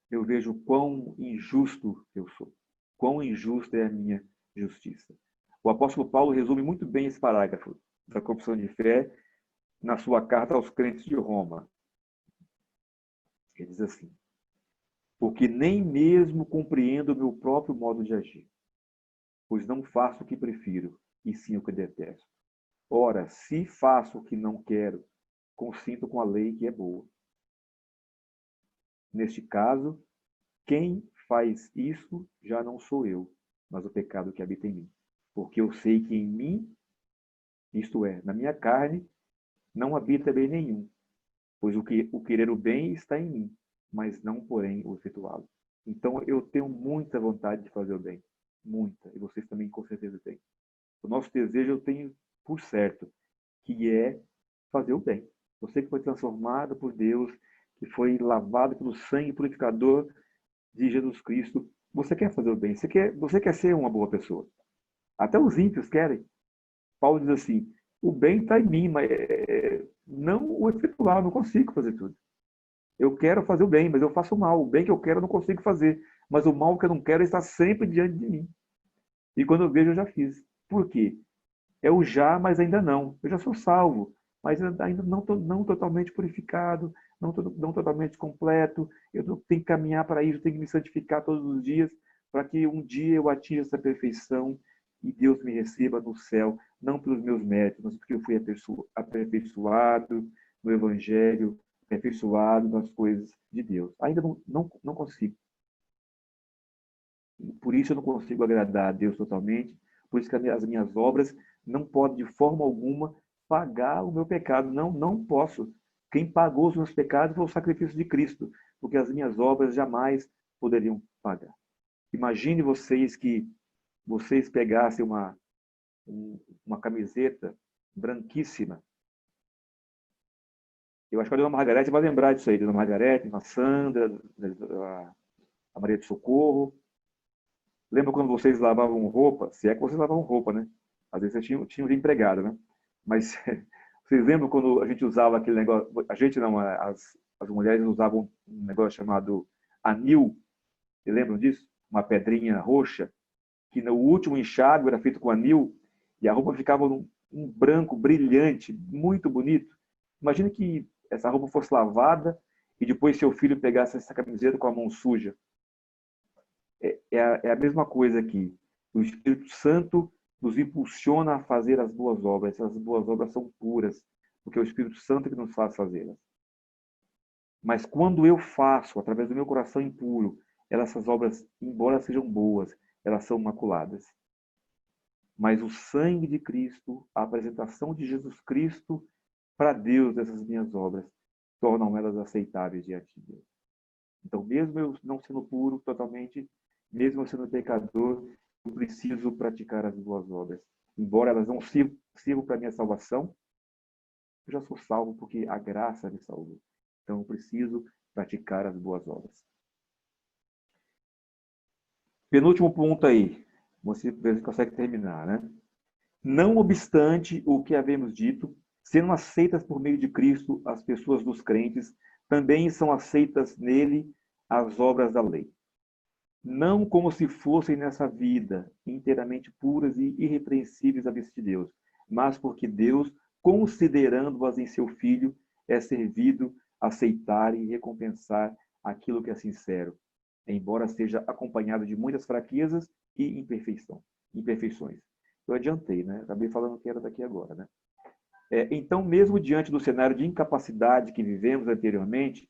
eu vejo quão injusto eu sou, quão injusta é a minha justiça. O apóstolo Paulo resume muito bem esse parágrafo da confissão de fé na sua carta aos crentes de Roma. Ele diz assim: porque nem mesmo compreendo o meu próprio modo de agir, pois não faço o que prefiro, e sim o que detesto. Ora, se faço o que não quero, consinto com a lei que é boa. Neste caso, quem faz isso já não sou eu, mas o pecado que habita em mim. Porque eu sei que em mim, isto é, na minha carne, não habita bem nenhum, pois o querer o bem está em mim, mas não, porém, o efetuá-lo. Então, eu tenho muita vontade de fazer o bem, muita, e vocês também com certeza têm. O nosso desejo eu tenho por certo, que é fazer o bem. Você que foi transformado por Deus, que foi lavado pelo sangue purificador de Jesus Cristo, você quer fazer o bem, você quer ser uma boa pessoa. Até os ímpios querem. Paulo diz assim, o bem está em mim, mas não o efetuar, eu não consigo fazer tudo. Eu quero fazer o bem, mas eu faço o mal. O bem que eu quero eu não consigo fazer, mas o mal que eu não quero está sempre diante de mim. E quando eu vejo, eu já fiz. Por quê? É o já, mas ainda não. Eu já sou salvo, mas ainda não totalmente purificado, não totalmente completo. Eu tenho que caminhar para isso, tenho que me santificar todos os dias, para que um dia eu atinja essa perfeição e Deus me receba no céu, não pelos meus méritos, mas porque eu fui aperfeiçoado no Evangelho, aperfeiçoado nas coisas de Deus. Ainda não consigo. Por isso eu não consigo agradar a Deus totalmente, por isso que as minhas obras não podem de forma alguma pagar o meu pecado. Não posso. Quem pagou os meus pecados foi o sacrifício de Cristo, porque as minhas obras jamais poderiam pagar. Imagine vocês que vocês pegassem uma camiseta branquíssima. Eu acho que a dona Margarete vai lembrar disso aí, dona Margarete, a Sandra, a Maria de Socorro. Lembra quando vocês lavavam roupa? Se é que vocês lavavam roupa, né? Às vezes vocês tinham de empregado, né? Mas vocês lembram quando a gente usava aquele negócio? A gente não, as mulheres usavam um negócio chamado anil. Vocês lembram disso? Uma pedrinha roxa, que no último enxágue era feito com anil, e a roupa ficava um branco brilhante, muito bonito. Imagina que essa roupa fosse lavada e depois seu filho pegasse essa camiseta com a mão suja. É a mesma coisa aqui. O Espírito Santo nos impulsiona a fazer as boas obras. Essas boas obras são puras, porque é o Espírito Santo que nos faz fazê-las. Mas quando eu faço, através do meu coração impuro, essas obras, embora sejam boas, elas são maculadas. Mas o sangue de Cristo, a apresentação de Jesus Cristo para Deus dessas minhas obras, tornam elas aceitáveis diante de Deus. Então, mesmo eu não sendo puro totalmente, mesmo eu sendo pecador, eu preciso praticar as boas obras. Embora elas não sirvam para a minha salvação, eu já sou salvo porque a graça me salvou. Então, eu preciso praticar as boas obras. Penúltimo ponto aí. Você consegue terminar, né? Não obstante o que havemos dito, sendo aceitas por meio de Cristo as pessoas dos crentes, também são aceitas nele as obras da lei. Não como se fossem nessa vida inteiramente puras e irrepreensíveis à vista de Deus, mas porque Deus, considerando-as em seu Filho, é servido aceitar e recompensar aquilo que é sincero, embora seja acompanhado de muitas fraquezas e imperfeições. Eu adiantei, né? Acabei falando que era daqui agora, né? Então, mesmo diante do cenário de incapacidade que vivemos anteriormente,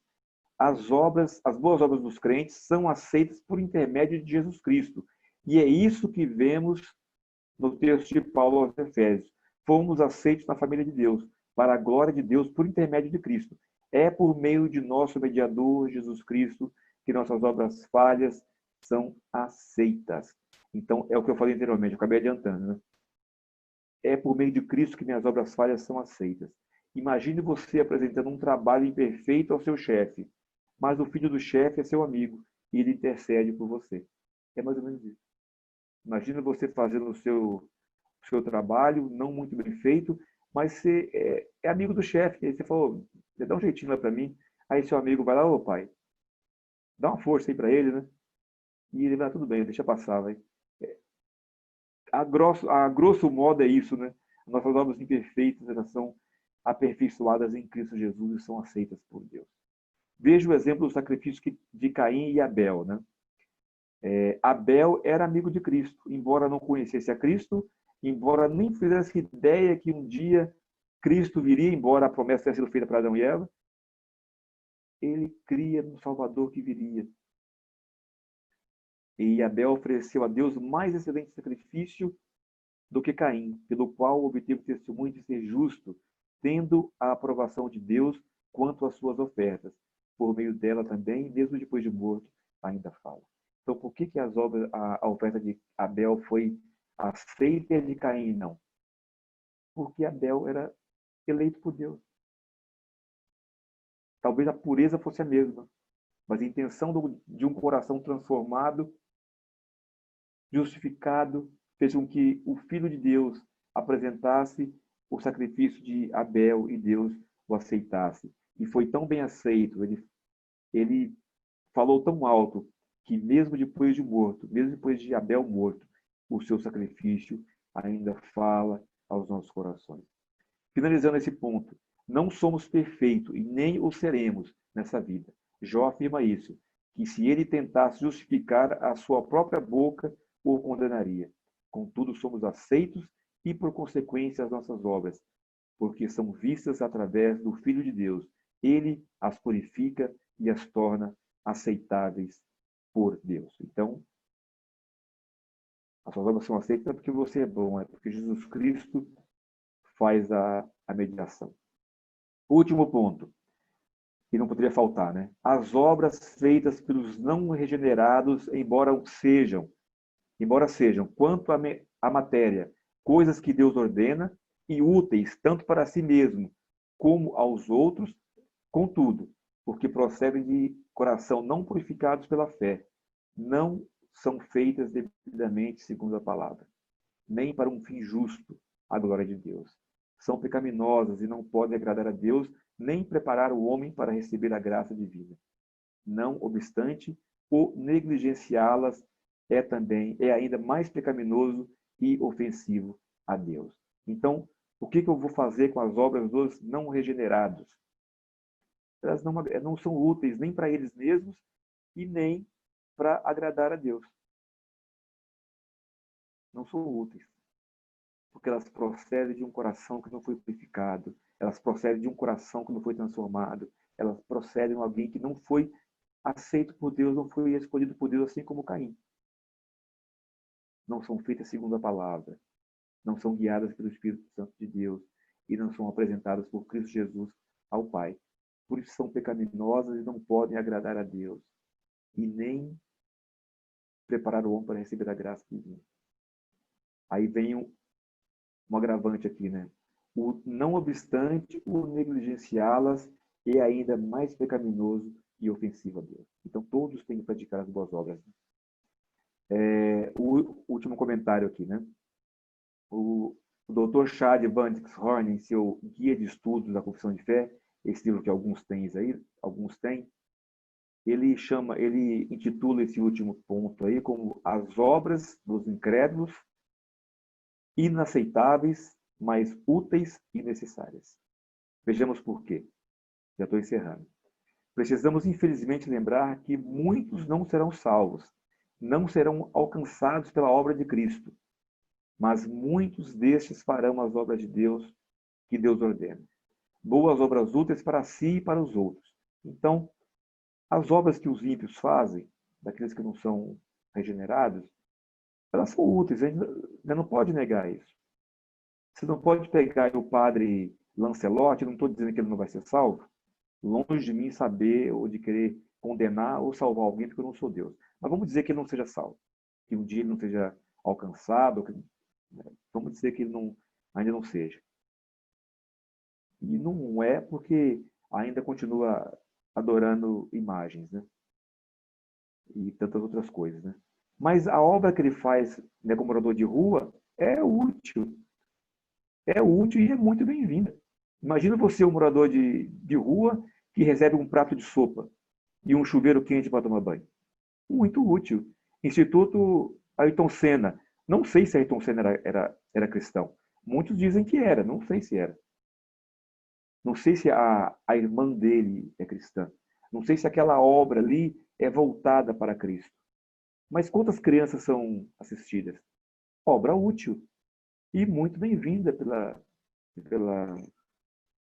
as boas obras dos crentes são aceitas por intermédio de Jesus Cristo. E é isso que vemos no texto de Paulo aos Efésios. Fomos aceitos na família de Deus, para a glória de Deus por intermédio de Cristo. É por meio de nosso mediador, Jesus Cristo, que nossas obras falhas são aceitas. Então, é o que eu falei anteriormente, eu acabei adiantando, né? É por meio de Cristo que minhas obras falhas são aceitas. Imagine você apresentando um trabalho imperfeito ao seu chefe, mas o filho do chefe é seu amigo e ele intercede por você. É mais ou menos isso. Imagina você fazendo o seu trabalho, não muito bem feito, mas você é amigo do chefe. Aí você falou, dá um jeitinho lá para mim. Aí seu amigo vai lá, ô pai, dá uma força aí para ele, né? E ele vai, tudo bem, deixa passar, vai. A grosso modo é isso, né? Nossas obras imperfeitas, elas são aperfeiçoadas em Cristo Jesus e são aceitas por Deus. Veja o exemplo do sacrifício de Caim e Abel, né? Abel era amigo de Cristo, embora não conhecesse a Cristo, embora nem fizesse ideia que um dia Cristo viria, embora a promessa tenha sido feita para Adão e Eva, ele cria no Salvador que viria. E Abel ofereceu a Deus mais excelente sacrifício do que Caim, pelo qual obteve o testemunho de ser justo, tendo a aprovação de Deus quanto às suas ofertas. Por meio dela também, mesmo depois de morto, ainda fala. Então, por que a oferta de Abel foi aceita e a de Caim não? Porque Abel era eleito por Deus. Talvez a pureza fosse a mesma, mas a intenção de um coração transformado, justificado, fez com que o Filho de Deus apresentasse o sacrifício de Abel e Deus o aceitasse. E foi tão bem aceito, ele falou tão alto, que mesmo depois de morto, mesmo depois de Abel morto, o seu sacrifício ainda fala aos nossos corações. Finalizando esse ponto, não somos perfeitos e nem o seremos nessa vida. Jó afirma isso, que se ele tentasse justificar a sua própria boca, o condenaria. Contudo, somos aceitos e, por consequência, as nossas obras, porque são vistas através do Filho de Deus. Ele as purifica e as torna aceitáveis por Deus. Então, as suas obras são aceitas porque você é bom, é porque Jesus Cristo faz a mediação. Último ponto, que não poderia faltar, né? As obras feitas pelos não regenerados, embora sejam, quanto à matéria, coisas que Deus ordena e úteis tanto para si mesmo como aos outros, contudo, porque procedem de coração não purificados pela fé, não são feitas devidamente segundo a palavra, nem para um fim justo, a glória de Deus. São pecaminosas e não podem agradar a Deus, nem preparar o homem para receber a graça divina. Não obstante, o negligenciá-las é ainda mais pecaminoso e ofensivo a Deus. Então, o que eu vou fazer com as obras dos não regenerados? Elas não são úteis nem para eles mesmos e nem para agradar a Deus. não são úteis, porque elas procedem de um coração que não foi purificado, elas procedem de um coração que não foi transformado, elas procedem de alguém que não foi aceito por Deus, não foi escolhido por Deus, assim como Caim. Não são feitas segundo a palavra, não são guiadas pelo Espírito Santo de Deus e não são apresentadas por Cristo Jesus ao Pai. Por isso são pecaminosas e não podem agradar a Deus e nem preparar o homem para receber a graça divina. Aí vem um agravante aqui, né? Não obstante, o negligenciá-las é ainda mais pecaminoso e ofensivo a Deus. Então, todos têm que praticar as boas obras. O último comentário aqui, né? O Dr. Chad Van Dixhorn, em seu Guia de Estudos da Confissão de Fé, esse livro que alguns têm, ele intitula esse último ponto aí como as obras dos incrédulos inaceitáveis, mas úteis e necessárias. Vejamos por quê. Já estou encerrando. Precisamos, infelizmente, lembrar que muitos não serão salvos, não serão alcançados pela obra de Cristo, mas muitos destes farão as obras de Deus que Deus ordena. Boas obras úteis para si e para os outros. Então, as obras que os ímpios fazem, daqueles que não são regenerados, elas são úteis, ainda não pode negar isso. Você não pode pegar o padre Lancelotti, não estou dizendo que ele não vai ser salvo, longe de mim saber ou de querer condenar ou salvar alguém, porque eu não sou Deus. Mas vamos dizer que ele não seja salvo, que um dia ele não seja alcançado, vamos dizer que ele ainda não seja. E não é porque ainda continua adorando imagens, né? E tantas outras coisas, né? Mas a obra que ele faz, né, como morador de rua é útil. É útil e é muito bem-vinda. Imagina você, um morador de rua, que recebe um prato de sopa e um chuveiro quente para tomar banho. Muito útil. Instituto Ayrton Senna. Não sei se Ayrton Senna era cristão. Muitos dizem que era, não sei se era. Não sei se a irmã dele é cristã. Não sei se aquela obra ali é voltada para Cristo. Mas quantas crianças são assistidas? Obra útil e muito bem-vinda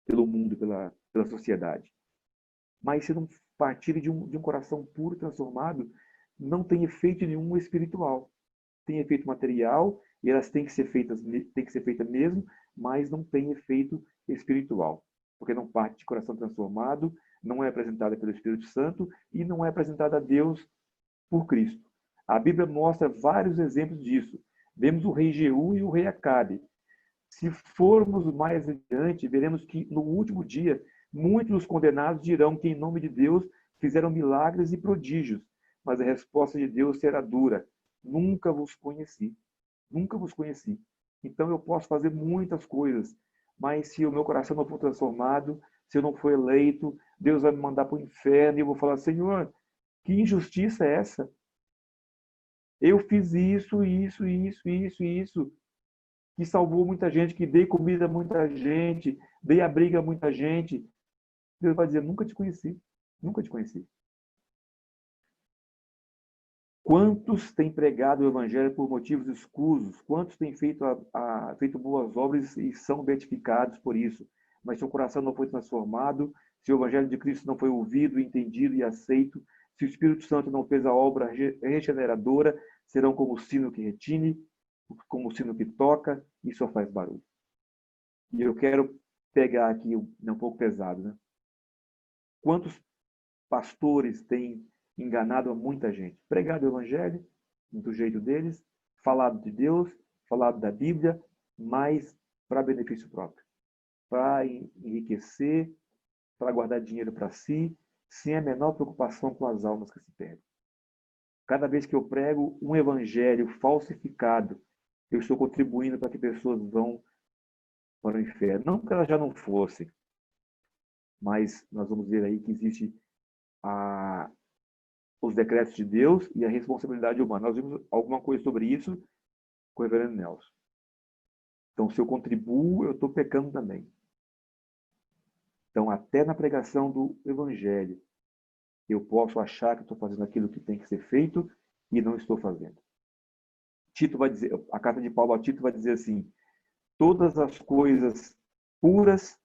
pelo mundo, pela sociedade. Mas se não partir de um coração puro, transformado, não tem efeito nenhum espiritual. Tem efeito material e elas têm que ser feitas mesmo, mas não tem efeito espiritual. Porque não parte de coração transformado, não é apresentada pelo Espírito Santo e não é apresentada a Deus por Cristo. A Bíblia mostra vários exemplos disso. Vemos o rei Jeú e o rei Acabe. Se formos mais adiante, veremos que no último dia, muitos dos condenados dirão que em nome de Deus fizeram milagres e prodígios, mas a resposta de Deus será dura. Nunca vos conheci. Nunca vos conheci. Então eu posso fazer muitas coisas, mas se o meu coração não for transformado, se eu não for eleito, Deus vai me mandar para o inferno e eu vou falar: Senhor, que injustiça é essa? Eu fiz isso, isso, isso, isso, isso, que salvou muita gente, que dei comida a muita gente, dei abrigo a muita gente. Deus vai dizer: nunca te conheci, nunca te conheci. Quantos têm pregado o evangelho por motivos escusos? Quantos têm feito boas obras e são beatificados por isso? Mas seu coração não foi transformado, se o evangelho de Cristo não foi ouvido, entendido e aceito, se o Espírito Santo não fez a obra regeneradora, serão como o sino que retine, como o sino que toca e só faz barulho. E eu quero pegar aqui um pouco pesado, né? Quantos pastores têm enganado a muita gente? Pregado o evangelho do jeito deles, falado de Deus, falado da Bíblia, mas para benefício próprio, para enriquecer, para guardar dinheiro para si, sem a menor preocupação com as almas que se perdem. Cada vez que eu prego um evangelho falsificado, eu estou contribuindo para que pessoas vão para o inferno. Não que elas já não fossem, mas nós vamos ver aí que existe os decretos de Deus e a responsabilidade humana. Nós vimos alguma coisa sobre isso com o reverendo Nelson. Então, se eu contribuo, eu estou pecando também. Então, até na pregação do evangelho, eu posso achar que estou fazendo aquilo que tem que ser feito e não estou fazendo. Tito vai dizer, a carta de Paulo a Tito vai dizer assim: todas as coisas puras,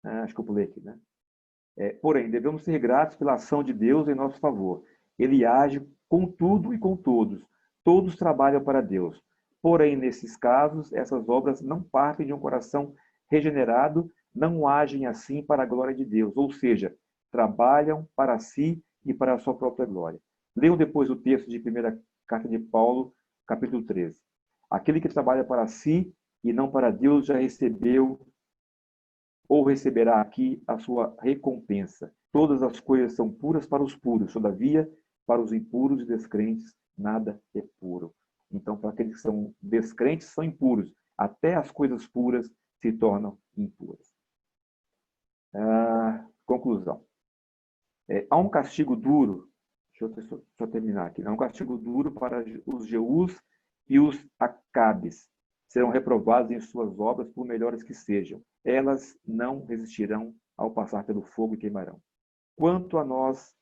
acho que eu pulei aqui, né? Porém, devemos ser gratos pela ação de Deus em nosso favor. Ele age com tudo e com todos. Todos trabalham para Deus. Porém, nesses casos, essas obras não partem de um coração regenerado, não agem assim para a glória de Deus. Ou seja, trabalham para si e para a sua própria glória. Leiam depois o texto de 1ª carta de Paulo, capítulo 13. Aquele que trabalha para si e não para Deus já recebeu ou receberá aqui a sua recompensa. Todas as coisas são puras para os puros, todavia, para os impuros e descrentes, nada é puro. Então, para aqueles que são descrentes, são impuros. Até as coisas puras se tornam impuras. Conclusão. Há um castigo duro, deixa eu terminar aqui. Há um castigo duro para os Jeús e os Acabes. Serão reprovados em suas obras, por melhores que sejam. Elas não resistirão ao passar pelo fogo e queimarão. Quanto a nós,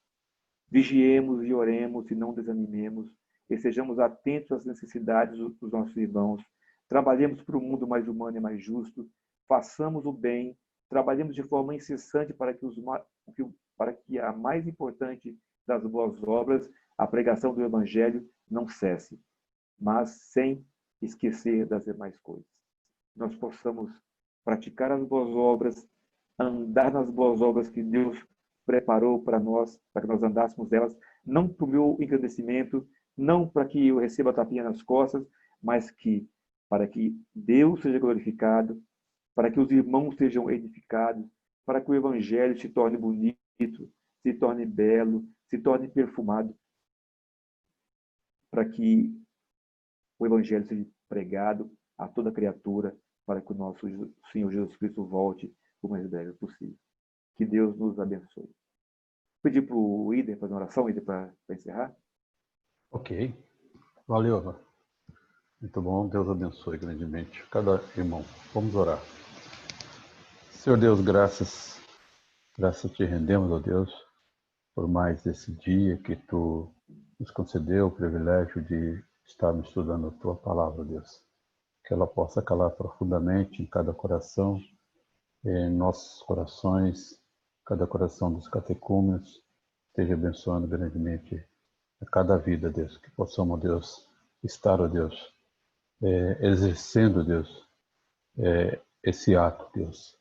vigiemos e oremos e não desanimemos, e sejamos atentos às necessidades dos nossos irmãos. Trabalhemos para um mundo mais humano e mais justo. Façamos o bem. Trabalhemos de forma incessante para que a mais importante das boas obras, a pregação do Evangelho, não cesse, mas sem esquecer das demais coisas. Nós possamos praticar as boas obras, andar nas boas obras que Deus preparou para nós, para que nós andássemos delas, não para o meu engrandecimento, não para que eu receba a tapinha nas costas, mas para que Deus seja glorificado, para que os irmãos sejam edificados, para que o Evangelho se torne bonito, se torne belo, se torne perfumado, para que o Evangelho seja pregado a toda criatura, para que o nosso Senhor Jesus Cristo volte o mais breve possível. Que Deus nos abençoe. Vou pedir para o Ider fazer uma oração, Ider, para encerrar. Ok. Valeu, Ava. Muito bom. Deus abençoe grandemente cada irmão. Vamos orar. Senhor Deus, graças te rendemos, ó Deus, por mais esse dia que Tu nos concedeu o privilégio de estarmos estudando a Tua Palavra, Deus. Que ela possa calar profundamente em cada coração, em nossos corações, cada coração dos catecúmenos, esteja abençoando grandemente a cada vida, Deus. Que possamos, Deus, estar, ó Deus, exercendo, Deus, esse ato, Deus,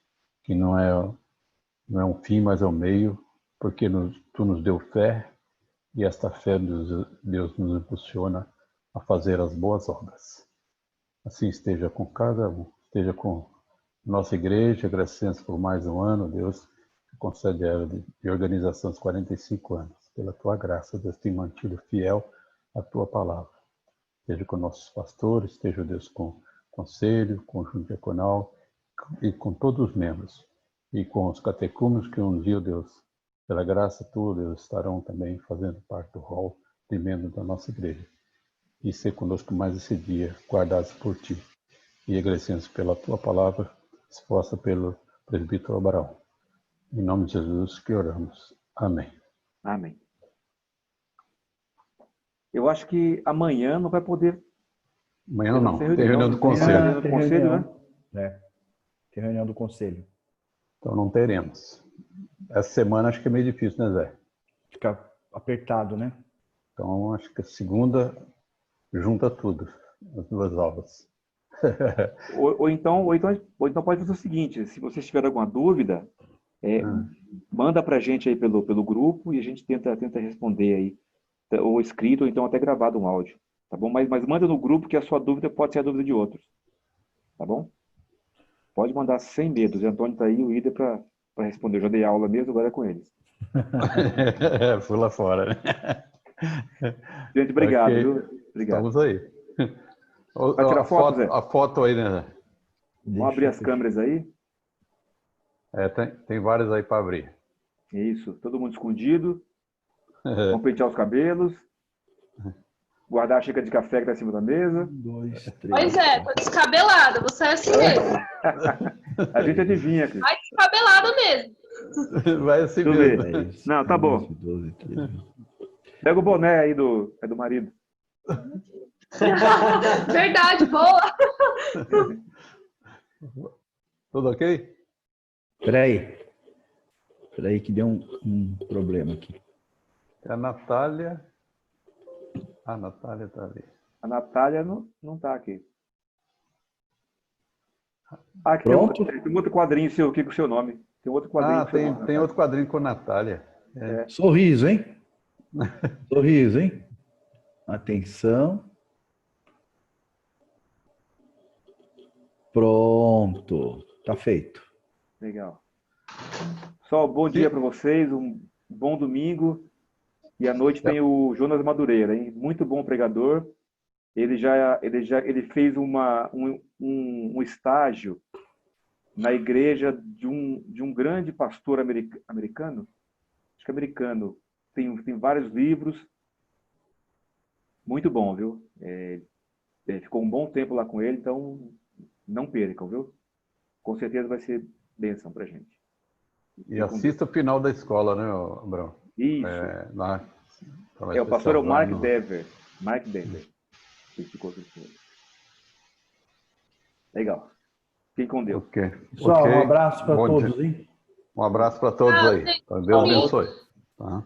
que não é um fim, mas é um meio, porque Tu nos deu fé, e esta fé, Deus nos impulsiona a fazer as boas obras. Assim esteja com cada um, esteja com nossa igreja, agradecemos por mais um ano, Deus, que concede a ela de organização dos 45 anos. Pela Tua graça, Deus, tem mantido fiel a Tua palavra. Esteja com nossos pastores, esteja, Deus, com o conselho, com o conjunto diaconal e com todos os membros. E com os catecúmenos que um dia, Deus, pela graça Tua, Deus, estarão também fazendo parte do rol de membros da nossa igreja. E ser conosco mais esse dia, guardados por Ti. E agradecemos pela Tua palavra, exposta pelo presbítero Abraão. Em nome de Jesus que oramos. Amém. Amém. Eu acho que amanhã não vai poder... Amanhã não, tem reunião do conselho. Tem reunião, né? Tem reunião do conselho. Então não teremos. Essa semana acho que é meio difícil, né, Zé? Fica apertado, né? Então acho que a segunda junta tudo, as duas aulas. ou então pode fazer o seguinte: se vocês tiverem alguma dúvida, manda para a gente aí pelo grupo e a gente tenta responder aí, ou escrito, ou então até gravado um áudio, tá bom? Mas manda no grupo, que a sua dúvida pode ser a dúvida de outros, tá bom? Pode mandar sem medo. O Zé Antônio está aí, o Ida, para responder. Eu já dei aula mesmo, agora é com eles. Fui lá fora. Gente, obrigado, Okay. viu? Obrigado. Estamos aí. Vai tirar foto, Zé? A foto aí, né? Vamos abrir as câmeras aí. Tem várias aí para abrir. Isso, todo mundo escondido. Vamos pentear os cabelos. Guardar a xícara de café que está em cima da mesa. 1, 2, 3. Pois é, tô descabelada, você é assim mesmo. A gente adivinha, Cris. Vai descabelada mesmo. Vai assim Deixa eu mesmo. ver. Não, tá bom. 12, 13. Pega o boné aí do marido. Verdade, boa. Tudo ok? Peraí que deu um problema aqui. É a Natália. A Natália está ali. A Natália não está aqui. Ah, aqui Pronto? tem um outro quadrinho seu aqui com o seu nome. Tem um outro quadrinho com o seu nome. Tem outro quadrinho com a Natália. Sorriso, hein? Sorriso, hein? Atenção. Pronto. Tá feito. Legal. Só bom dia para vocês, um bom domingo. E à noite tem o Jonas Madureira, hein? Muito bom pregador. Ele fez um estágio na igreja de um grande pastor americano. Acho que americano. Tem vários livros. Muito bom, viu? Ficou um bom tempo lá com ele, então não percam, viu? Com certeza vai ser bênção pra gente. E assista o final da escola, né, Abraão? Isso. O pastor é o Mark Dever. Mark Dever. Legal. Fiquem com Deus. Ok. Pessoal, um abraço para todos, hein? Um abraço para todos aí. Deus abençoe. Tá?